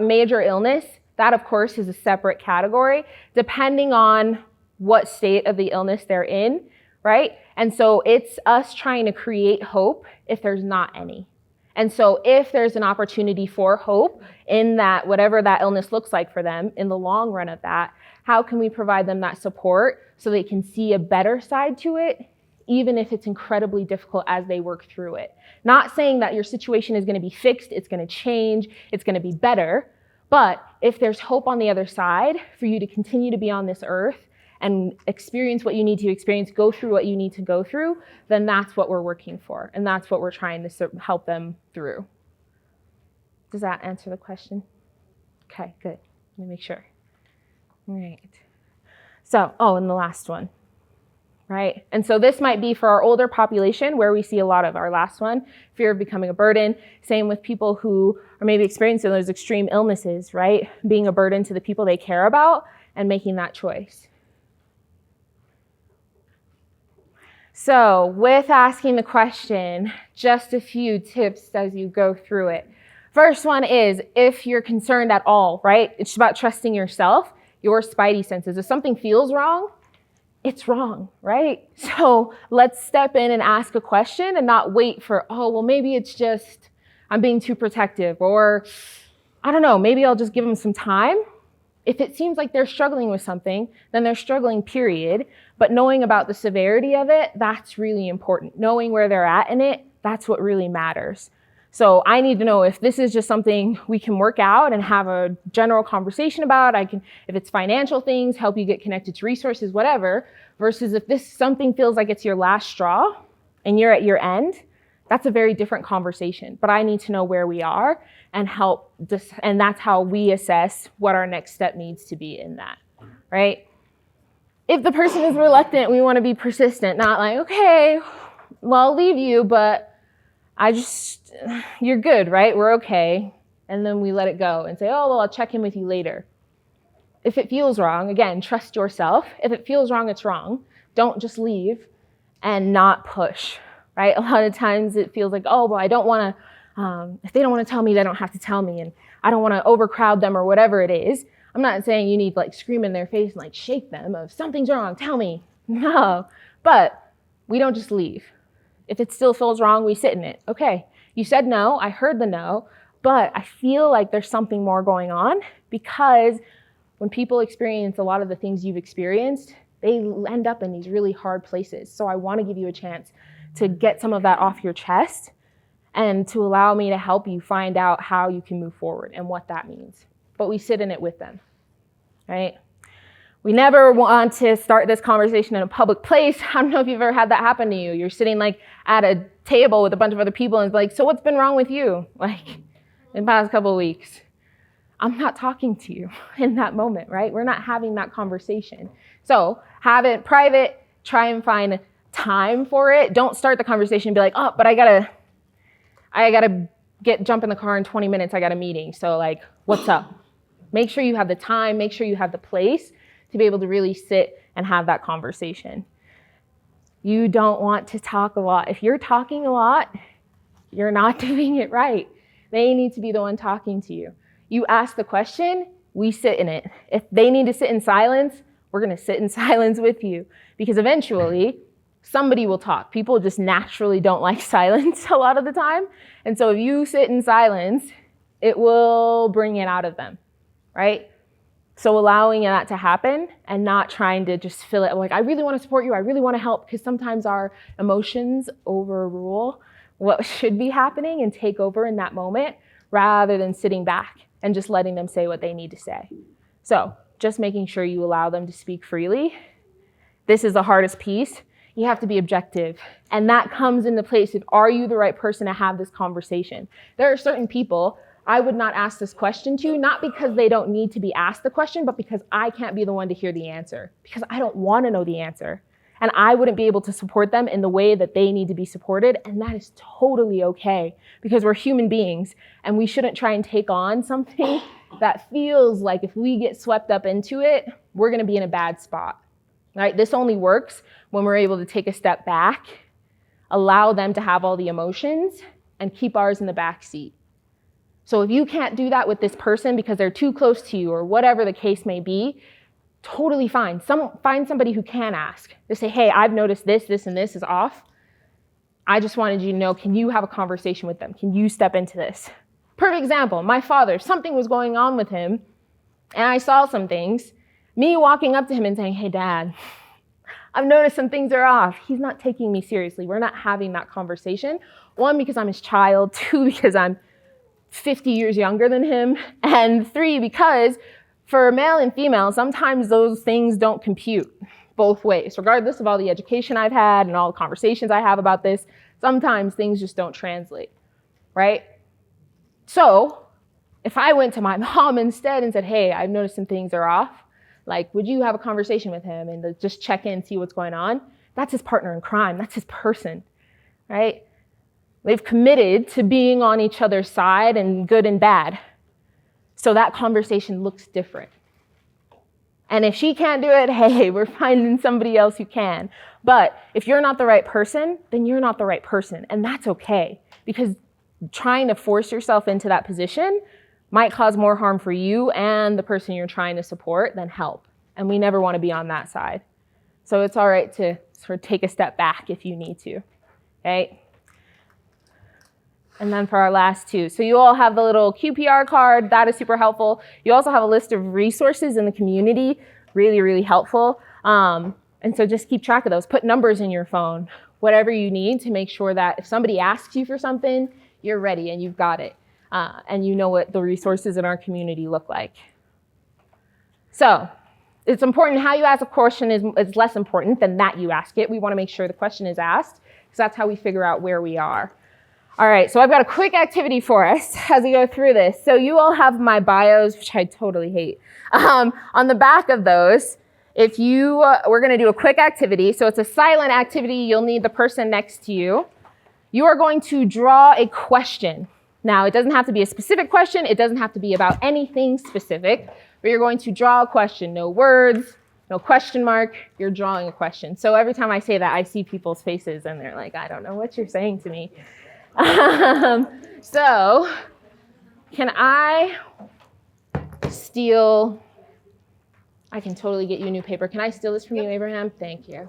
[SPEAKER 1] major illness, that of course is a separate category, depending on what state of the illness they're in, right? And so it's us trying to create hope if there's not any. And so if there's an opportunity for hope in that, whatever that illness looks like for them, in the long run of that, how can we provide them that support so they can see a better side to it, even if it's incredibly difficult as they work through it? Not saying that your situation is going to be fixed, it's going to change, it's going to be better, but if there's hope on the other side for you to continue to be on this earth and experience what you need to experience, go through what you need to go through, then that's what we're working for, and that's what we're trying to help them through. Does that answer the question? Okay, good. Let me make sure. All right. So, and the last one, right? And so this might be for our older population where we see a lot of our last one, fear of becoming a burden. Same with people who are maybe experiencing those extreme illnesses, right? Being a burden to the people they care about and making that choice. So with asking the question, just a few tips as you go through it. First one is, if you're concerned at all, right? It's about trusting yourself, your spidey senses. If something feels wrong, it's wrong, right? So let's step in and ask a question and not wait for, maybe it's just I'm being too protective, or I don't know, maybe I'll just give them some time. If it seems like they're struggling with something, then they're struggling, period. But knowing about the severity of it, that's really important. Knowing where they're at in it, that's what really matters. So I need to know if this is just something we can work out and have a general conversation about. I can, if it's financial things, help you get connected to resources, whatever, versus if this something feels like it's your last straw and you're at your end, that's a very different conversation. But I need to know where we are and help, and that's how we assess what our next step needs to be in that, right? If the person is reluctant, we want to be persistent, not like, okay, well, I'll leave you, but you're good, right? We're okay. And then we let it go and say, I'll check in with you later. If it feels wrong, again, trust yourself. If it feels wrong, it's wrong. Don't just leave and not push, right? A lot of times it feels like, I don't want to, if they don't want to tell me, they don't have to tell me. And I don't want to overcrowd them or whatever it is. I'm not saying you need to scream in their face and shake them of something's wrong, tell me. No, but we don't just leave. If it still feels wrong, we sit in it. Okay, you said no, I heard the no, but I feel like there's something more going on, because when people experience a lot of the things you've experienced, they end up in these really hard places. So I want to give you a chance to get some of that off your chest and to allow me to help you find out how you can move forward and what that means. But we sit in it with them, right? We never want to start this conversation in a public place. I don't know if you've ever had that happen to you. You're sitting at a table with a bunch of other people and it's like, so what's been wrong with you? In the past couple of weeks. I'm not talking to you in that moment, right? We're not having that conversation. So have it private, try and find time for it. Don't start the conversation and be like, but I gotta jump in the car in 20 minutes. I got a meeting. So what's up? Make sure you have the time, make sure you have the place to be able to really sit and have that conversation. You don't want to talk a lot. If you're talking a lot, you're not doing it right. They need to be the one talking to you. You ask the question, we sit in it. If they need to sit in silence, we're going to sit in silence with you, because eventually somebody will talk. People just naturally don't like silence a lot of the time. And so if you sit in silence, it will bring it out of them, right? So allowing that to happen and not trying to just fill it like, I really want to support you, I really want to help, because sometimes our emotions overrule what should be happening and take over in that moment rather than sitting back and just letting them say what they need to say. So just making sure you allow them to speak freely. This is the hardest piece. You have to be objective. And that comes into place of, are you the right person to have this conversation? There are certain people I would not ask this question to, not because they don't need to be asked the question, but because I can't be the one to hear the answer, because I don't want to know the answer. And I wouldn't be able to support them in the way that they need to be supported. And that is totally okay, because we're human beings and we shouldn't try and take on something that feels like if we get swept up into it, we're going to be in a bad spot, right? This only works when we're able to take a step back, allow them to have all the emotions, and keep ours in the back seat. So if you can't do that with this person because they're too close to you or whatever the case may be, totally fine. Find somebody who can ask. Just say, hey, I've noticed this, this, and this is off. I just wanted you to know, can you have a conversation with them? Can you step into this? Perfect example, my father, something was going on with him, and I saw some things. Me walking up to him and saying, hey, Dad, I've noticed some things are off. He's not taking me seriously. We're not having that conversation. One, because I'm his child. Two, because I'm 50 years younger than him. And three, because for male and female, sometimes those things don't compute both ways. Regardless of all the education I've had and all the conversations I have about this, sometimes things just don't translate, right? So if I went to my mom instead and said, hey, I've noticed some things are off, like, would you have a conversation with him and just check in, see what's going on? That's his partner in crime. That's his person, right? They've committed to being on each other's side and good and bad. So that conversation looks different. And if she can't do it, hey, we're finding somebody else who can. But if you're not the right person, then you're not the right person. And that's okay, because trying to force yourself into that position might cause more harm for you and the person you're trying to support than help. And we never want to be on that side. So it's all right to sort of take a step back if you need to, okay? And then for our last two, so you all have the little QPR card. That is super helpful. You also have a list of resources in the community, really, really helpful. And so just keep track of those. Put numbers in your phone, whatever you need to make sure that if somebody asks you for something, you're ready and you've got it. And you know what the resources in our community look like. So it's important how you ask a question is less important than that you ask it. We want to make sure the question is asked, because that's how we figure out where we are. All right, so I've got a quick activity for us as we go through this. So you all have my bios, which I totally hate. On the back of those, we're going to do a quick activity. So it's a silent activity. You'll need the person next to you. You are going to draw a question. Now, it doesn't have to be a specific question. It doesn't have to be about anything specific. But you're going to draw a question. No words, no question mark. You're drawing a question. So every time I say that, I see people's faces, and they're like, I don't know what you're saying to me. So, can I steal? I can totally get you new paper. Can I steal this from you, Abraham? Thank you.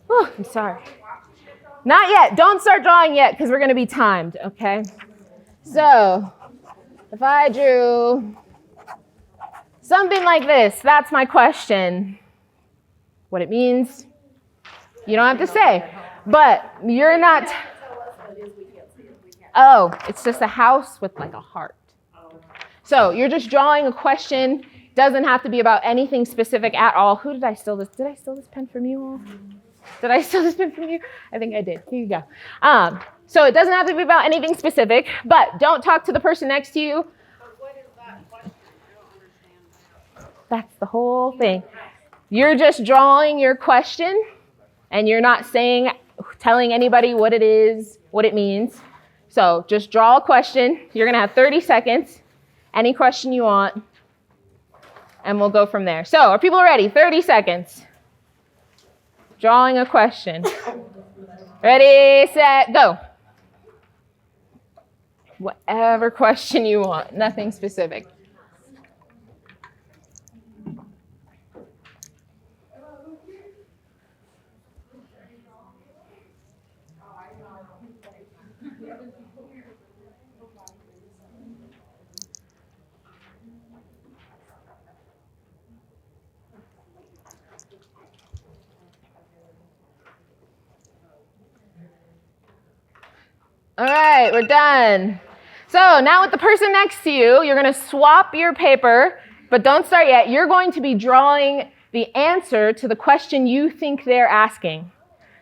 [SPEAKER 1] Oh, I'm sorry. Not yet. Don't start drawing yet, because we're going to be timed, okay? So, if I drew something like this, that's my question. What it means, you don't have to say. But you're not... Oh, it's just a house with like a heart. So you're just drawing a question. Doesn't have to be about anything specific at all. Who did I steal this? Did I steal this pen from you all? Did I steal this pen from you? I think I did. Here you go. So it doesn't have to be about anything specific, but don't talk to the person next to you.
[SPEAKER 13] But what is that question? I don't understand.
[SPEAKER 1] That's the whole thing. You're just drawing your question, and you're not telling anybody what it is, what it means. So just draw a question. You're going to have 30 seconds, any question you want, and we'll go from there. So are people ready? 30 seconds. Drawing a question. Ready, set, go. Whatever question you want, nothing specific. All right, we're done. So now with the person next to you, you're going to swap your paper, but don't start yet. You're going to be drawing the answer to the question you think they're asking.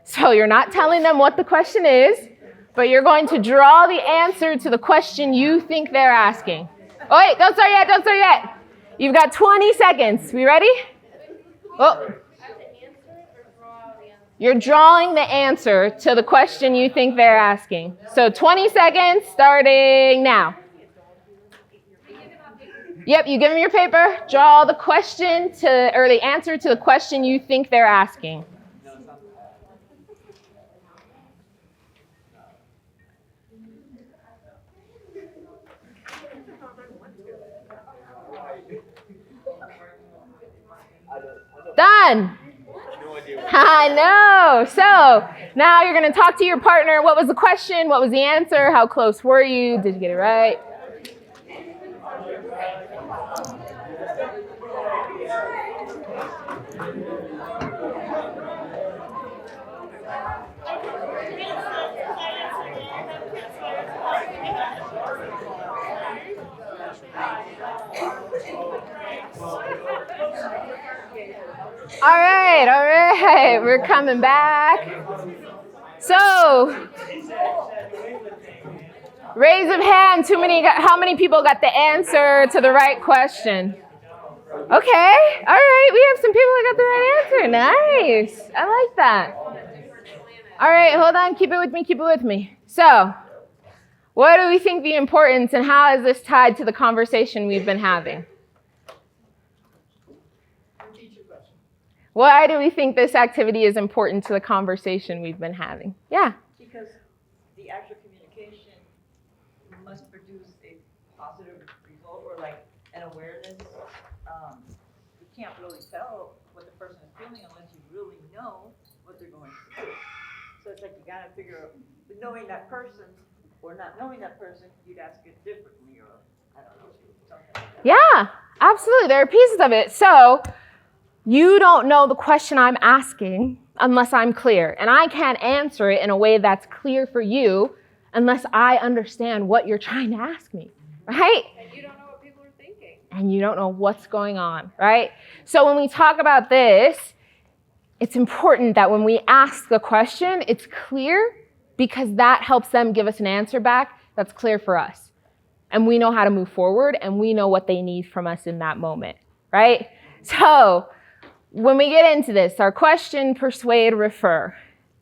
[SPEAKER 1] So you're not telling them what the question is, but you're going to draw the answer to the question you think they're asking. Oh, wait, don't start yet, don't start yet. You've got 20 seconds. We ready? Oh. You're drawing the answer to the question you think they're asking. So 20 seconds starting now. Yep, you give them your paper, draw the question or the answer to the question you think they're asking. Done. I know. So now you're going to talk to your partner. What was the question? What was the answer? How close were you? Did you get it right? All right, we're coming back. So, raise of hand, how many people got the answer to the right question? Okay, all right, we have some people that got the right answer. Nice, I like that. All right, hold on, keep it with me. So, what do we think the importance and how is this tied to the conversation we've been having? Why do we think this activity is important to the conversation we've been having? Yeah?
[SPEAKER 4] Because the actual communication must produce a positive result or like an awareness. You can't really tell what the person is feeling unless you really know what they're going through. So it's like you gotta figure out, knowing that person or not knowing that person, you'd ask it differently or I don't know, something like that.
[SPEAKER 1] Yeah, absolutely. There are pieces of it. So, you don't know the question I'm asking unless I'm clear. And I can't answer it in a way that's clear for you unless I understand what you're trying to ask me, right?
[SPEAKER 13] And you don't know what people are thinking.
[SPEAKER 1] And you don't know what's going on, right? So when we talk about this, it's important that when we ask the question, it's clear because that helps them give us an answer back that's clear for us. And we know how to move forward and we know what they need from us in that moment, right? So, when we get into this, our question, persuade, refer.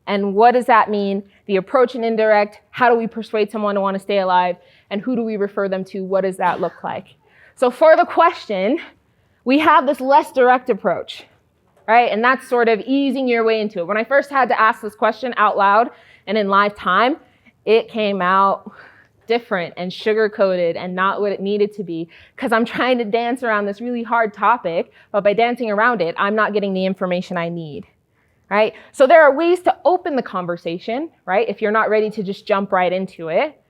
[SPEAKER 1] And what does that mean? The approach and indirect, how do we persuade someone to want to stay alive? And who do we refer them to? What does that look like? So for the question, we have this less direct approach, right? And that's sort of easing your way into it. When I first had to ask this question out loud and in live time, it came out different and sugar-coated and not what it needed to be because I'm trying to dance around this really hard topic, but by dancing around it, I'm not getting the information I need, right? So there are ways to open the conversation, right? If you're not ready to just jump right into it,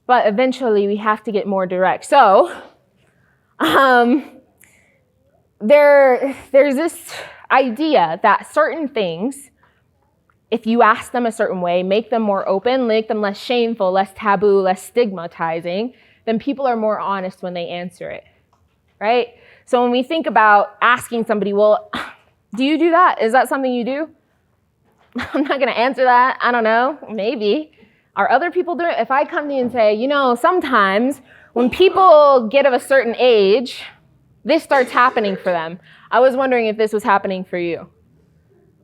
[SPEAKER 1] but eventually we have to get more direct. So there's this idea that certain things, if you ask them a certain way, make them more open, make them less shameful, less taboo, less stigmatizing, then people are more honest when they answer it, right? So when we think about asking somebody, well, do you do that? Is that something you do? I'm not going to answer that. I don't know. Maybe. Are other people doing it? If I come to you and say, sometimes when people get of a certain age, this starts happening for them. I was wondering if this was happening for you.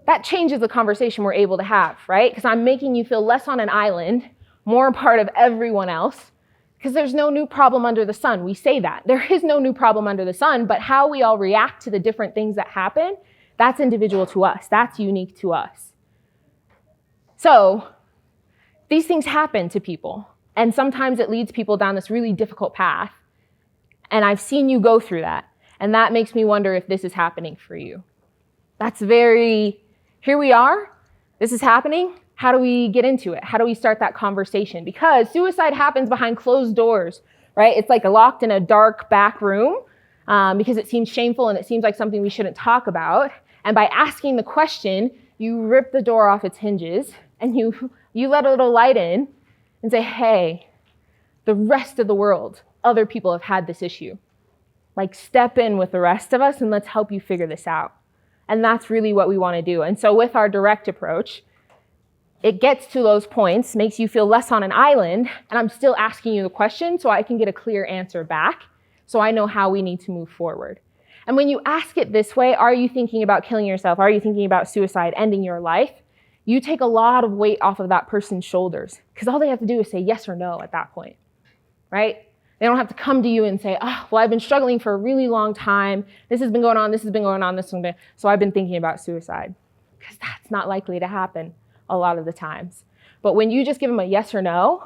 [SPEAKER 1] That changes the conversation we're able to have, right? Because I'm making you feel less on an island, more a part of everyone else, because there's no new problem under the sun. We say that. There is no new problem under the sun, but how we all react to the different things that happen, that's individual to us. That's unique to us. So these things happen to people, and sometimes it leads people down this really difficult path, and I've seen you go through that, and that makes me wonder if this is happening for you. That's here we are, this is happening, how do we get into it? How do we start that conversation? Because suicide happens behind closed doors, right? It's like locked in a dark back room because it seems shameful and it seems like something we shouldn't talk about. And by asking the question, you rip the door off its hinges and you let a little light in and say, hey, the rest of the world, other people have had this issue. Like, step in with the rest of us and let's help you figure this out. And that's really what we want to do. And so with our direct approach, it gets to those points, makes you feel less on an island, and I'm still asking you the question so I can get a clear answer back, so I know how we need to move forward. And when you ask it this way, are you thinking about killing yourself? Are you thinking about suicide, ending your life? You take a lot of weight off of that person's shoulders, because all they have to do is say yes or no at that point, right? They don't have to come to you and say, oh, well, I've been struggling for a really long time. This has been going on, this has been going on, this has been, so I've been thinking about suicide. Because that's not likely to happen a lot of the times. But when you just give them a yes or no,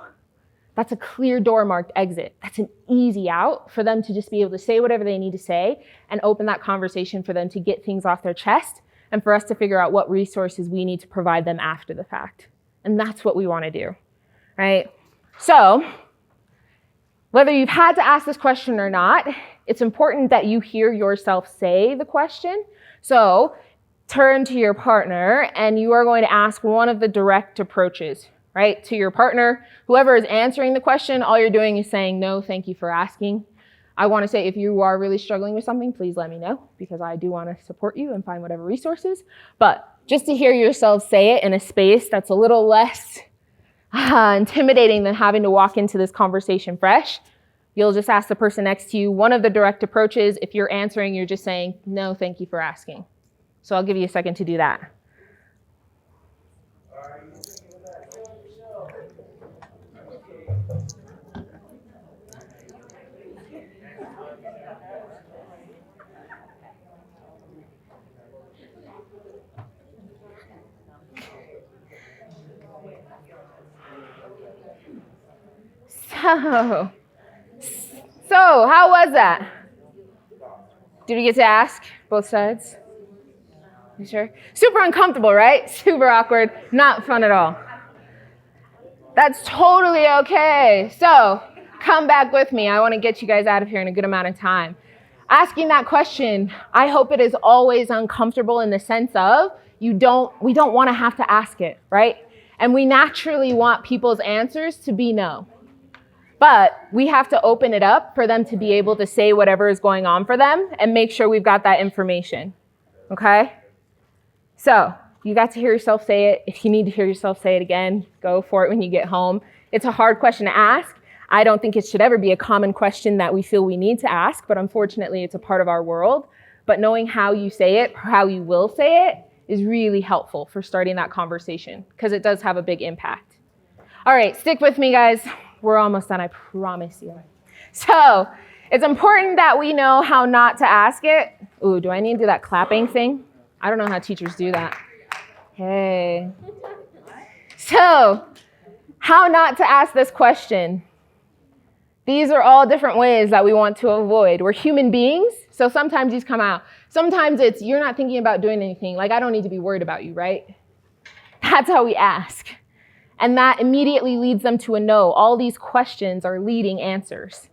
[SPEAKER 1] that's a clear door marked exit. That's an easy out for them to just be able to say whatever they need to say and open that conversation for them to get things off their chest and for us to figure out what resources we need to provide them after the fact. And that's what we want to do, right? So, whether you've had to ask this question or not, it's important that you hear yourself say the question. So turn to your partner and you are going to ask one of the direct approaches, right? To your partner, whoever is answering the question, all you're doing is saying, no, thank you for asking. I want to say, if you are really struggling with something, please let me know, because I do want to support you and find whatever resources. But just to hear yourself say it in a space that's a little less intimidating than having to walk into this conversation fresh, you'll just ask the person next to you one of the direct approaches. If you're answering, you're just saying, no, thank you for asking. So I'll give you a second to do that. So how was that? Did we get to ask both sides? You sure? Super uncomfortable, right? Super awkward, not fun at all. That's totally okay. So come back with me. I want to get you guys out of here in a good amount of time. Asking that question, I hope it is always uncomfortable in the sense of we don't want to have to ask it, right? And we naturally want people's answers to be no. But we have to open it up for them to be able to say whatever is going on for them and make sure we've got that information, okay? So you got to hear yourself say it. If you need to hear yourself say it again, go for it when you get home. It's a hard question to ask. I don't think it should ever be a common question that we feel we need to ask, but unfortunately it's a part of our world. But knowing how you say it, how you will say it, is really helpful for starting that conversation, because it does have a big impact. All right, stick with me, guys. We're almost done, I promise you. So it's important that we know how not to ask it. Ooh, do I need to do that clapping thing? I don't know how teachers do that. Hey. So, how not to ask this question. These are all different ways that we want to avoid. We're human beings, so sometimes these come out. Sometimes it's, you're not thinking about doing anything, like I don't need to be worried about you, right? That's how we ask. And that immediately leads them to a no. All these questions are leading answers.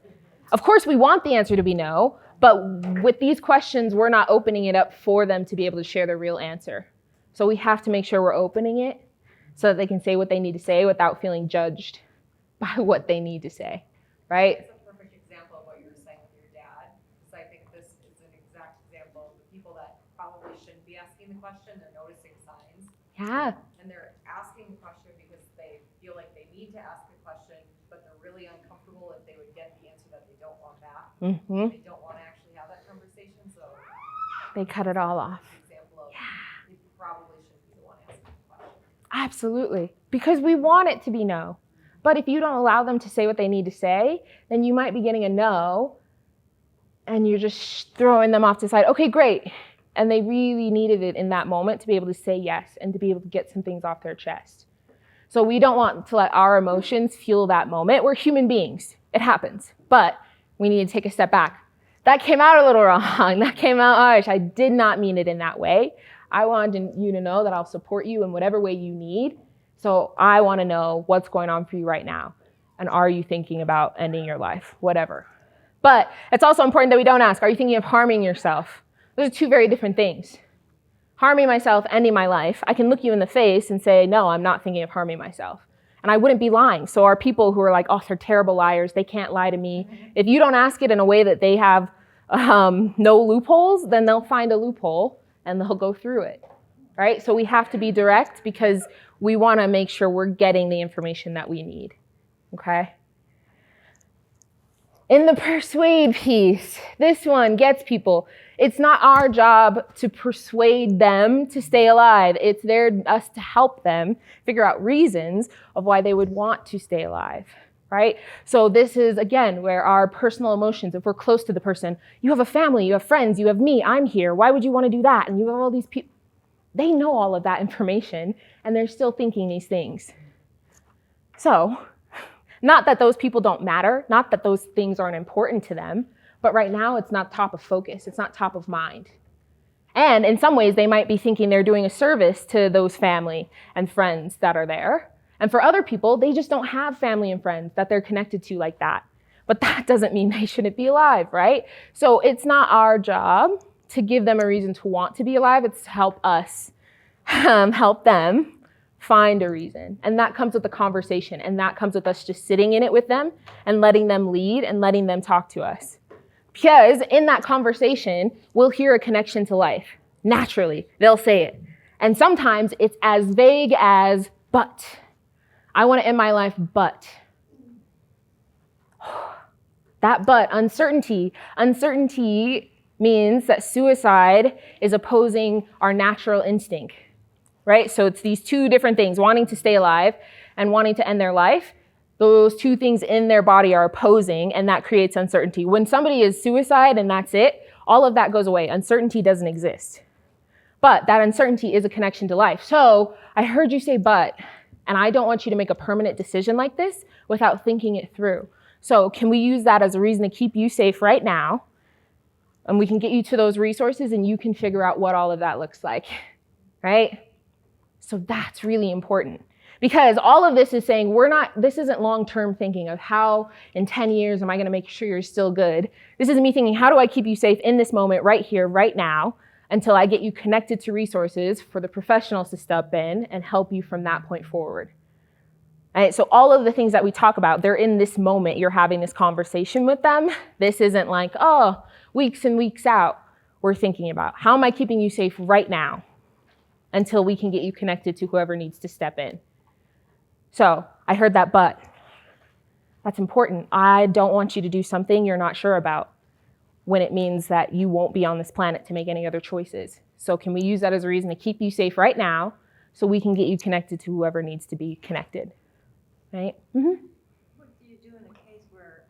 [SPEAKER 1] Of course, we want the answer to be no, but with these questions, we're not opening it up for them to be able to share their real answer. So we have to make sure we're opening it so that they can say what they need to say without feeling judged by what they need to say, right?
[SPEAKER 2] It's a perfect example of what you were saying with your dad. So I think this is an exact example of the people that probably shouldn't be asking the question. They're noticing signs.
[SPEAKER 1] Yeah.
[SPEAKER 2] And they're asking the question because they feel like they need to ask the question, but they're really uncomfortable if they would get the answer that they don't want back.
[SPEAKER 1] Mm-hmm.
[SPEAKER 2] They don't want to actually have that conversation, so
[SPEAKER 1] they cut it all off.
[SPEAKER 2] Example of you probably shouldn't be the one asking the question.
[SPEAKER 1] Absolutely. Because we want it to be no. But if you don't allow them to say what they need to say, then you might be getting a no, and you're just throwing them off to the side. Okay, great. And they really needed it in that moment to be able to say yes and to be able to get some things off their chest. So we don't want to let our emotions fuel that moment. We're human beings. It happens. But we need to take a step back. That came out a little wrong. That came out harsh. I did not mean it in that way. I wanted you to know that I'll support you in whatever way you need. So I want to know what's going on for you right now. And are you thinking about ending your life? Whatever. But it's also important that we don't ask, are you thinking of harming yourself? Those are two very different things. Harming myself, ending my life. I can look you in the face and say, no, I'm not thinking of harming myself. and I wouldn't be lying. So our people who are like, oh, they're terrible liars, they can't lie to me. If you don't ask it in a way that they have no loopholes, then they'll find a loophole and they'll go through it, right? So we have to be direct because we want to make sure we're getting the information that we need, okay? In the persuade piece, this one gets people. It's not our job to persuade them to stay alive. It's us to help them figure out reasons of why they would want to stay alive, right? So this is, again, where our personal emotions, if we're close to the person, you have a family, you have friends, you have me, I'm here. Why would you want to do that? And you have all these people. They know all of that information, and they're still thinking these things. So, not that those people don't matter, not that those things aren't important to them, but right now it's not top of focus, it's not top of mind. And in some ways, they might be thinking they're doing a service to those family and friends that are there. And for other people, they just don't have family and friends that they're connected to like that. But that doesn't mean they shouldn't be alive, right? So it's not our job to give them a reason to want to be alive, it's to help us, help them find a reason. And that comes with the conversation, and that comes with us just sitting in it with them and letting them lead and letting them talk to us. Because in that conversation, we'll hear a connection to life. Naturally, they'll say it. And sometimes it's as vague as, but. I want to end my life, but. That but, uncertainty. Uncertainty means that suicide is opposing our natural instinct. Right? So it's these two different things, wanting to stay alive and wanting to end their life. Those two things in their body are opposing, and that creates uncertainty. When somebody is suicide and that's it, all of that goes away. Uncertainty doesn't exist. But that uncertainty is a connection to life. So I heard you say but, and I don't want you to make a permanent decision like this without thinking it through. So can we use that as a reason to keep you safe right now? And we can get you to those resources, and you can figure out what all of that looks like, right? So that's really important, because all of this is saying this isn't long-term thinking of how in 10 years am I going to make sure you're still good. This is me thinking, how do I keep you safe in this moment, right here, right now, until I get you connected to resources for the professionals to step in and help you from that point forward. Right? So all of the things that we talk about, they're in this moment. You're having this conversation with them. This isn't like, oh, weeks and weeks out. We're thinking about, how am I keeping you safe right now? Until we can get you connected to whoever needs to step in. So I heard that but. That's important. I don't want you to do something you're not sure about when it means that you won't be on this planet to make any other choices. So can we use that as a reason to keep you safe right now so we can get you connected to whoever needs to be connected, right? Mm-hmm.
[SPEAKER 4] What do you do in a case where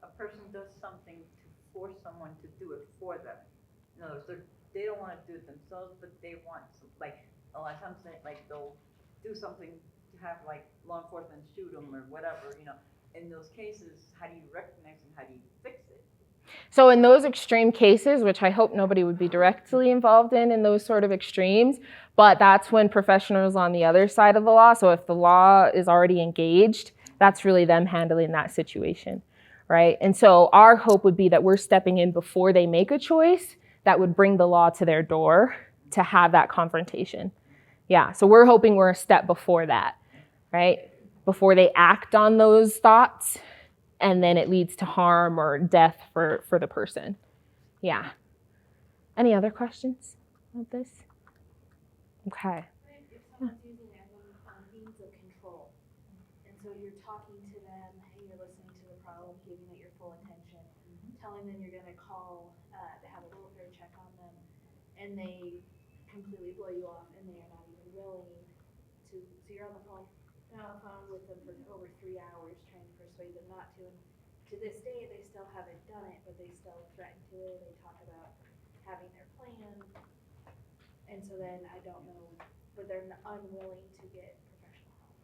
[SPEAKER 4] a person does something to force someone to do it for them? In other words, they don't want to do it themselves, but they want to, like, a lot of times, like, they'll do something to have, like, law enforcement shoot them or whatever, you know. In those cases, how do you recognize and how do you fix it?
[SPEAKER 1] So in those extreme cases, which I hope nobody would be directly involved in those sort of extremes, but that's when professionals on the other side of the law, so if the law is already engaged, that's really them handling that situation, right? And so our hope would be that we're stepping in before they make a choice that would bring the law to their door to have that confrontation. Yeah, so we're hoping we're a step before that, right? Before they act on those thoughts, and then it leads to harm or death for the person. Yeah. Any other questions about this? Okay.
[SPEAKER 9] If someone's using their means of control, and so you're talking to them, and you're listening to the problem, giving it your full attention, telling them you're going to call to have a welfare check on them, and they completely blow you off, and they are not even willing to. So you're on the phone with them for over 3 hours trying to persuade them not to. And to this day, they still haven't done it, but they still threaten to. They talk about having their plan. And so then I don't know, but they're unwilling to get professional help.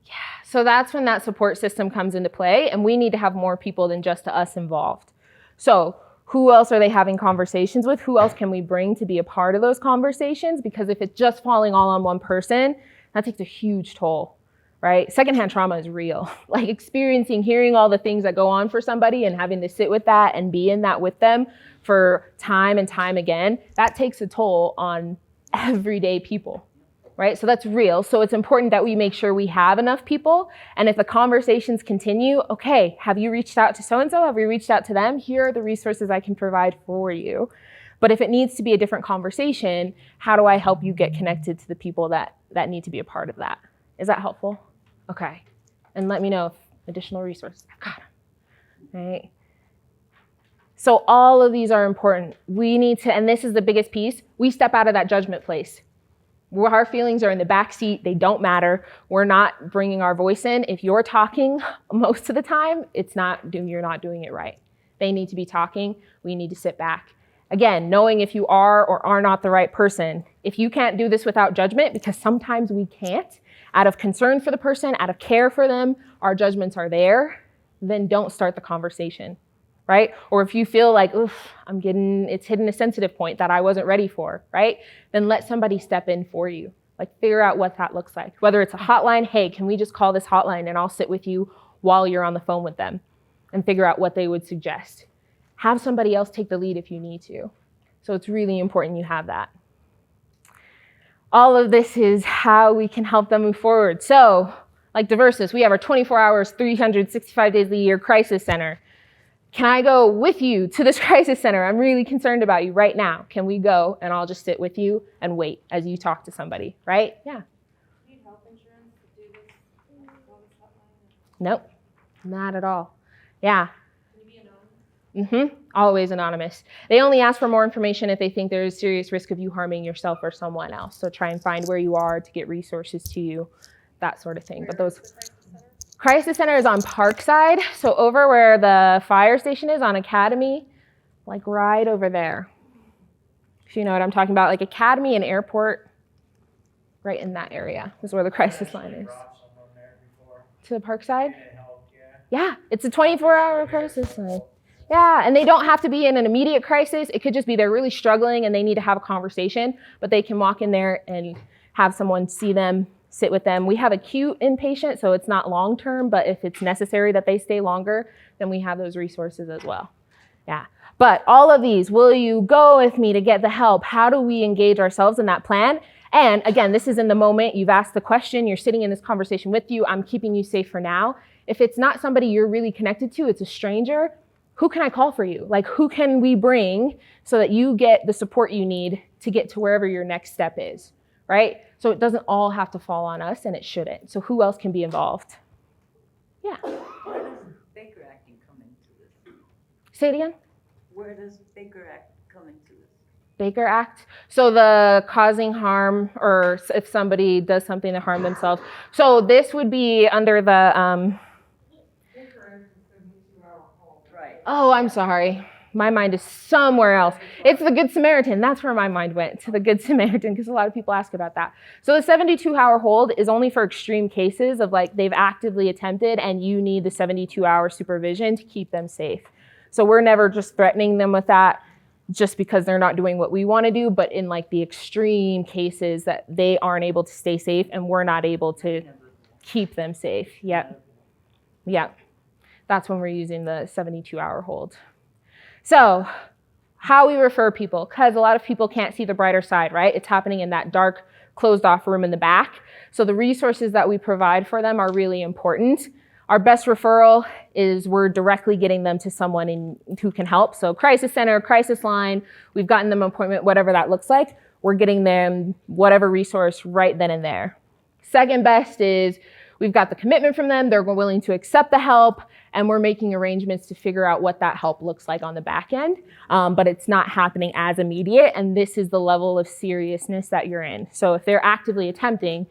[SPEAKER 1] Yeah, so that's when that support system comes into play, and we need to have more people than just us involved. So who else are they having conversations with? Who else can we bring to be a part of those conversations? Because if it's just falling all on one person, that takes a huge toll, right? Secondhand trauma is real. Like experiencing, hearing all the things that go on for somebody and having to sit with that and be in that with them for time and time again, that takes a toll on everyday people, right? So that's real. So it's important that we make sure we have enough people. And if the conversations continue, okay, have you reached out to so-and-so? Have we reached out to them? Here are the resources I can provide for you. But if it needs to be a different conversation, how do I help you get connected to the people that need to be a part of that? Is that helpful? Okay. And let me know if additional resources. Got them. Right? So all of these are important. We need to, and this is the biggest piece, we step out of that judgment place. Our feelings are in the back seat. They don't matter. We're not bringing our voice in. If you're talking most of the time, you're not doing it right. They need to be talking. We need to sit back. Again, knowing if you are or are not the right person. If you can't do this without judgment, because sometimes we can't, out of concern for the person, out of care for them, our judgments are there, then don't start the conversation, right? Or if you feel like, oof, it's hitting a sensitive point that I wasn't ready for, right? Then let somebody step in for you. Like figure out what that looks like. Whether it's a hotline, hey, can we just call this hotline and I'll sit with you while you're on the phone with them and figure out what they would suggest. Have somebody else take the lead if you need to. So it's really important you have that. All of this is how we can help them move forward. So, like Diversis, we have our 24 hours, 365 days a year crisis center. Can I go with you to this crisis center? I'm really concerned about you right now. Can we go and I'll just sit with you and wait as you talk to somebody, right? Yeah.
[SPEAKER 11] Do you need health insurance to do this?
[SPEAKER 1] Nope, not at all. Yeah.
[SPEAKER 11] Can you be anonymous?
[SPEAKER 1] Always anonymous. They only ask for more information if they think there is serious risk of you harming yourself or someone else. So try and find where you are to get resources to you, that sort of thing. But those crisis center is on Parkside, so over where the fire station is on Academy, like right over there. If you know what I'm talking about, like Academy and Airport, right in that area is where the crisis line is. To the Parkside? Yeah, it's a 24-hour crisis line. Yeah, and they don't have to be in an immediate crisis. It could just be they're really struggling and they need to have a conversation, but they can walk in there and have someone see them, sit with them. We have acute inpatient, so it's not long-term, but if it's necessary that they stay longer, then we have those resources as well. Yeah, but all of these, will you go with me to get the help? How do we engage ourselves in that plan? And again, this is in the moment. You've asked the question. You're sitting in this conversation with you. I'm keeping you safe for now. If it's not somebody you're really connected to, it's a stranger, who can I call for you? Like, who can we bring so that you get the support you need to get to wherever your next step is, right? So it doesn't all have to fall on us, and it shouldn't. So who else can be involved? Yeah.
[SPEAKER 4] Where does Baker Acting come into this?
[SPEAKER 1] Say it again.
[SPEAKER 4] Where does Baker Act come into this?
[SPEAKER 1] Baker Act. So the causing harm, or if somebody does something to harm themselves. So this would be under the, oh, I'm sorry. My mind is somewhere else. It's the Good Samaritan. That's where my mind went, to the Good Samaritan, because a lot of people ask about that. So the 72-hour hold is only for extreme cases of like they've actively attempted and you need the 72-hour supervision to keep them safe. So we're never just threatening them with that just because they're not doing what we want to do, but in like the extreme cases that they aren't able to stay safe and we're not able to keep them safe. Yep. Yep. That's when we're using the 72-hour hold. So how we refer people, because a lot of people can't see the brighter side, right? It's happening in that dark, closed-off room in the back. So the resources that we provide for them are really important. Our best referral is we're directly getting them to someone who can help. So crisis center, crisis line, we've gotten them an appointment, whatever that looks like. We're getting them whatever resource right then and there. Second best is we've got the commitment from them. They're willing to accept the help. And we're making arrangements to figure out what that help looks like on the back end. But it's not happening as immediate. And this is the level of seriousness that you're in. So if they're actively attempting,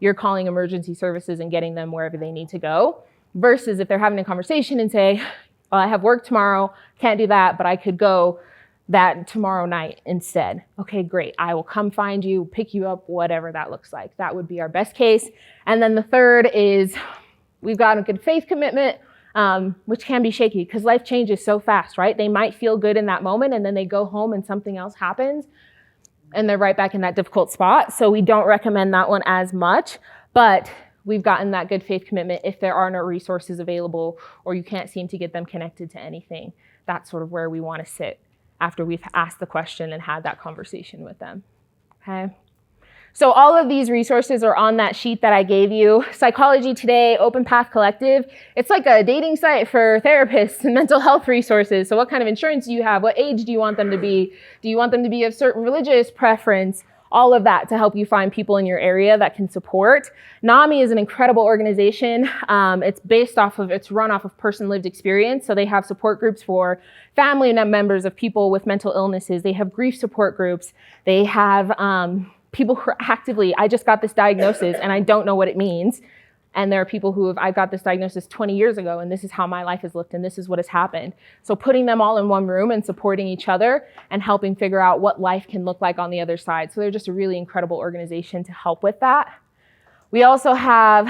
[SPEAKER 1] you're calling emergency services and getting them wherever they need to go. Versus if they're having a conversation and say, well, I have work tomorrow, can't do that, but I could go that tomorrow night instead. Okay, great. I will come find you, pick you up, whatever that looks like. That would be our best case. And then the third is we've got a good faith commitment, which can be shaky because life changes so fast, right? They might feel good in that moment and then they go home and something else happens and they're right back in that difficult spot. So we don't recommend that one as much, but we've gotten that good faith commitment if there are no resources available or you can't seem to get them connected to anything. That's sort of where we want to sit after we've asked the question and had that conversation with them, okay? So all of these resources are on that sheet that I gave you. Psychology Today, Open Path Collective, it's like a dating site for therapists and mental health resources. So what kind of insurance do you have? What age do you want them to be? Do you want them to be of certain religious preference? All of that to help you find people in your area that can support. NAMI is an incredible organization. It's run off of person lived experience. So they have support groups for family members of people with mental illnesses. They have grief support groups. They have people who are actively, I just got this diagnosis and I don't know what it means. And there are people who I got this diagnosis 20 years ago and this is how my life has looked and this is what has happened. So putting them all in one room and supporting each other and helping figure out what life can look like on the other side. So they're just a really incredible organization to help with that. We also have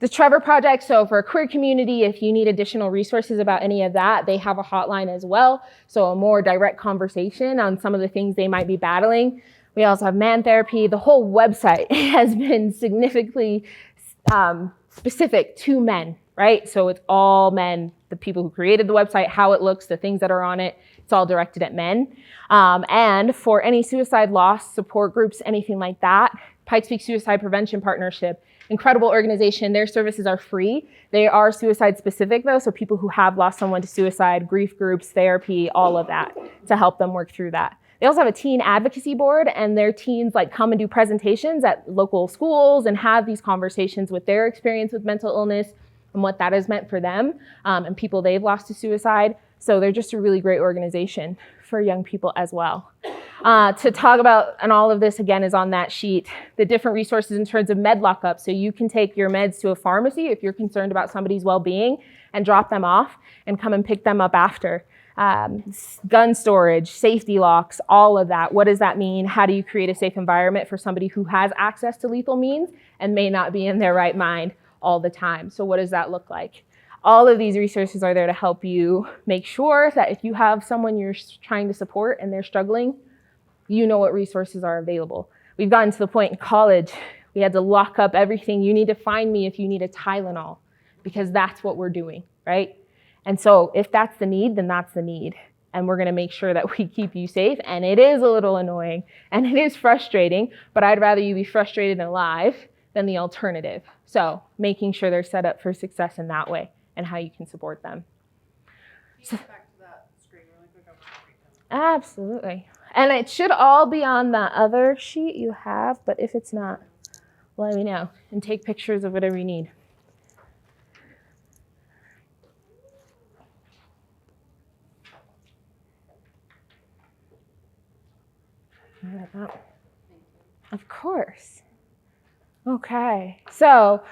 [SPEAKER 1] the Trevor Project. So for a queer community, if you need additional resources about any of that, they have a hotline as well. So a more direct conversation on some of the things they might be battling. We also have Man Therapy. The whole website has been significantly specific to men, right? So it's all men, the people who created the website, how it looks, the things that are on it, it's all directed at men. And for any suicide loss support groups, anything like that, Pikes Peak Suicide Prevention Partnership, incredible organization. Their services are free. They are suicide specific though, so people who have lost someone to suicide, grief groups, therapy, all of that to help them work through that. They also have a teen advocacy board and their teens come and do presentations at local schools and have these conversations with their experience with mental illness and what that has meant for them and people they've lost to suicide. So they're just a really great organization for young people as well. To talk about, and all of this again is on that sheet, the different resources in terms of med lockup. So you can take your meds to a pharmacy if you're concerned about somebody's well-being and drop them off and come and pick them up after. Gun storage, safety locks, all of that. What does that mean? How do you create a safe environment for somebody who has access to lethal means and may not be in their right mind all the time? So what does that look like? All of these resources are there to help you make sure that if you have someone you're trying to support and they're struggling, you know what resources are available. We've gotten to the point in college, we had to lock up everything. You need to find me if you need a Tylenol, because that's what we're doing, right? And so if that's the need, then that's the need. And we're gonna make sure that we keep you safe. And it is a little annoying and it is frustrating, but I'd rather you be frustrated and alive than the alternative. So making sure they're set up for success in that way and how you can support them.
[SPEAKER 13] Can you go back to that screen really quick? I want to break down.
[SPEAKER 1] Absolutely. And it should all be on the other sheet you have, but if it's not, let me know and take pictures of whatever you need. Of course. Okay. So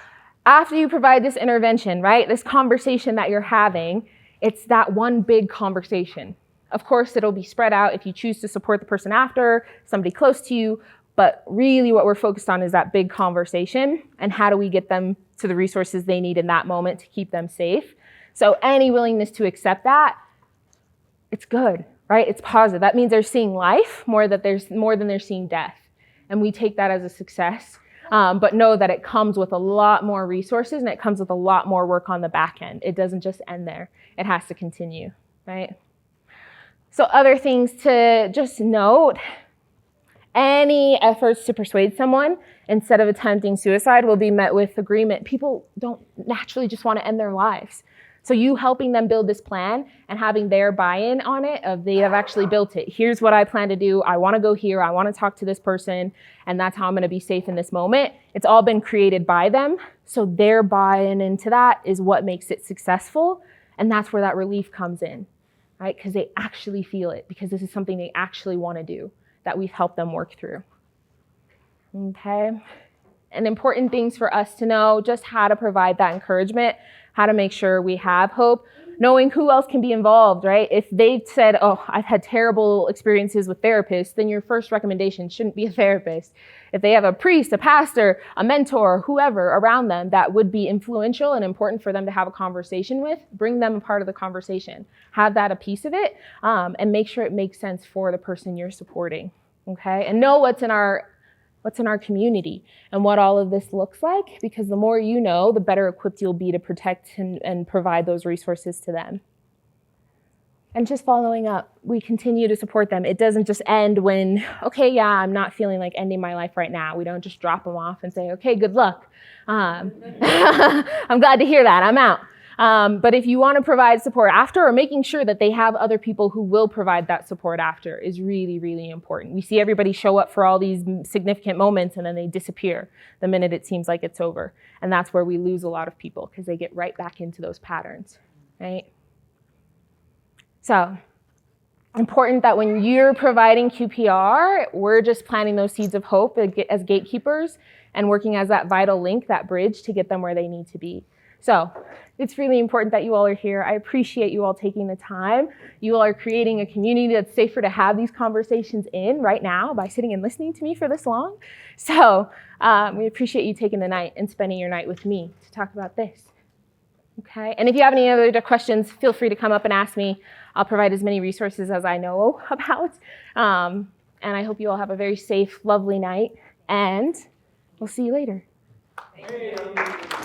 [SPEAKER 1] after you provide this intervention, right, this conversation that you're having, it's that one big conversation. Of course, it'll be spread out if you choose to support the person after, somebody close to you, but really what we're focused on is that big conversation and how do we get them to the resources they need in that moment to keep them safe. So any willingness to accept that, it's good, right? It's positive. That means they're seeing life more than they're seeing death. And we take that as a success, but know that it comes with a lot more resources and it comes with a lot more work on the back end. It doesn't just end there. It has to continue, right? So other things to just note, any efforts to persuade someone instead of attempting suicide will be met with agreement. People don't naturally just want to end their lives. So you helping them build this plan and having their buy-in on it, of they have actually built it. Here's what I plan to do. I want to go here. I want to talk to this person. And that's how I'm going to be safe in this moment. It's all been created by them. So their buy-in into that is what makes it successful. And that's where that relief comes in, right? Because they actually feel it, because this is something they actually want to do that we've helped them work through. Okay. And important things for us to know, just how to provide that encouragement, how to make sure we have hope, knowing who else can be involved, right? If they've said, oh, I've had terrible experiences with therapists, then your first recommendation shouldn't be a therapist. If they have a priest, a pastor, a mentor, whoever around them that would be influential and important for them to have a conversation with, bring them a part of the conversation. Have that a piece of it, and make sure it makes sense for the person you're supporting, okay? And know what's in our community and what all of this looks like, because the more you know, the better equipped you'll be to protect and provide those resources to them. And just following up, we continue to support them. It doesn't just end when, okay, yeah, I'm not feeling like ending my life right now. We don't just drop them off and say, okay, good luck. I'm glad to hear that, I'm out. But if you want to provide support after, or making sure that they have other people who will provide that support after is really, really important. We see everybody show up for all these significant moments and then they disappear the minute it seems like it's over. And that's where we lose a lot of people because they get right back into those patterns, right? So, important that when you're providing QPR, we're just planting those seeds of hope as gatekeepers and working as that vital link, that bridge to get them where they need to be. So, it's really important that you all are here. I appreciate you all taking the time. You all are creating a community that's safer to have these conversations in right now by sitting and listening to me for this long. So, we appreciate you taking the night and spending your night with me to talk about this. Okay, and if you have any other questions, feel free to come up and ask me. I'll provide as many resources as I know about. And I hope you all have a very safe, lovely night, and we'll see you later.
[SPEAKER 4] Thank you.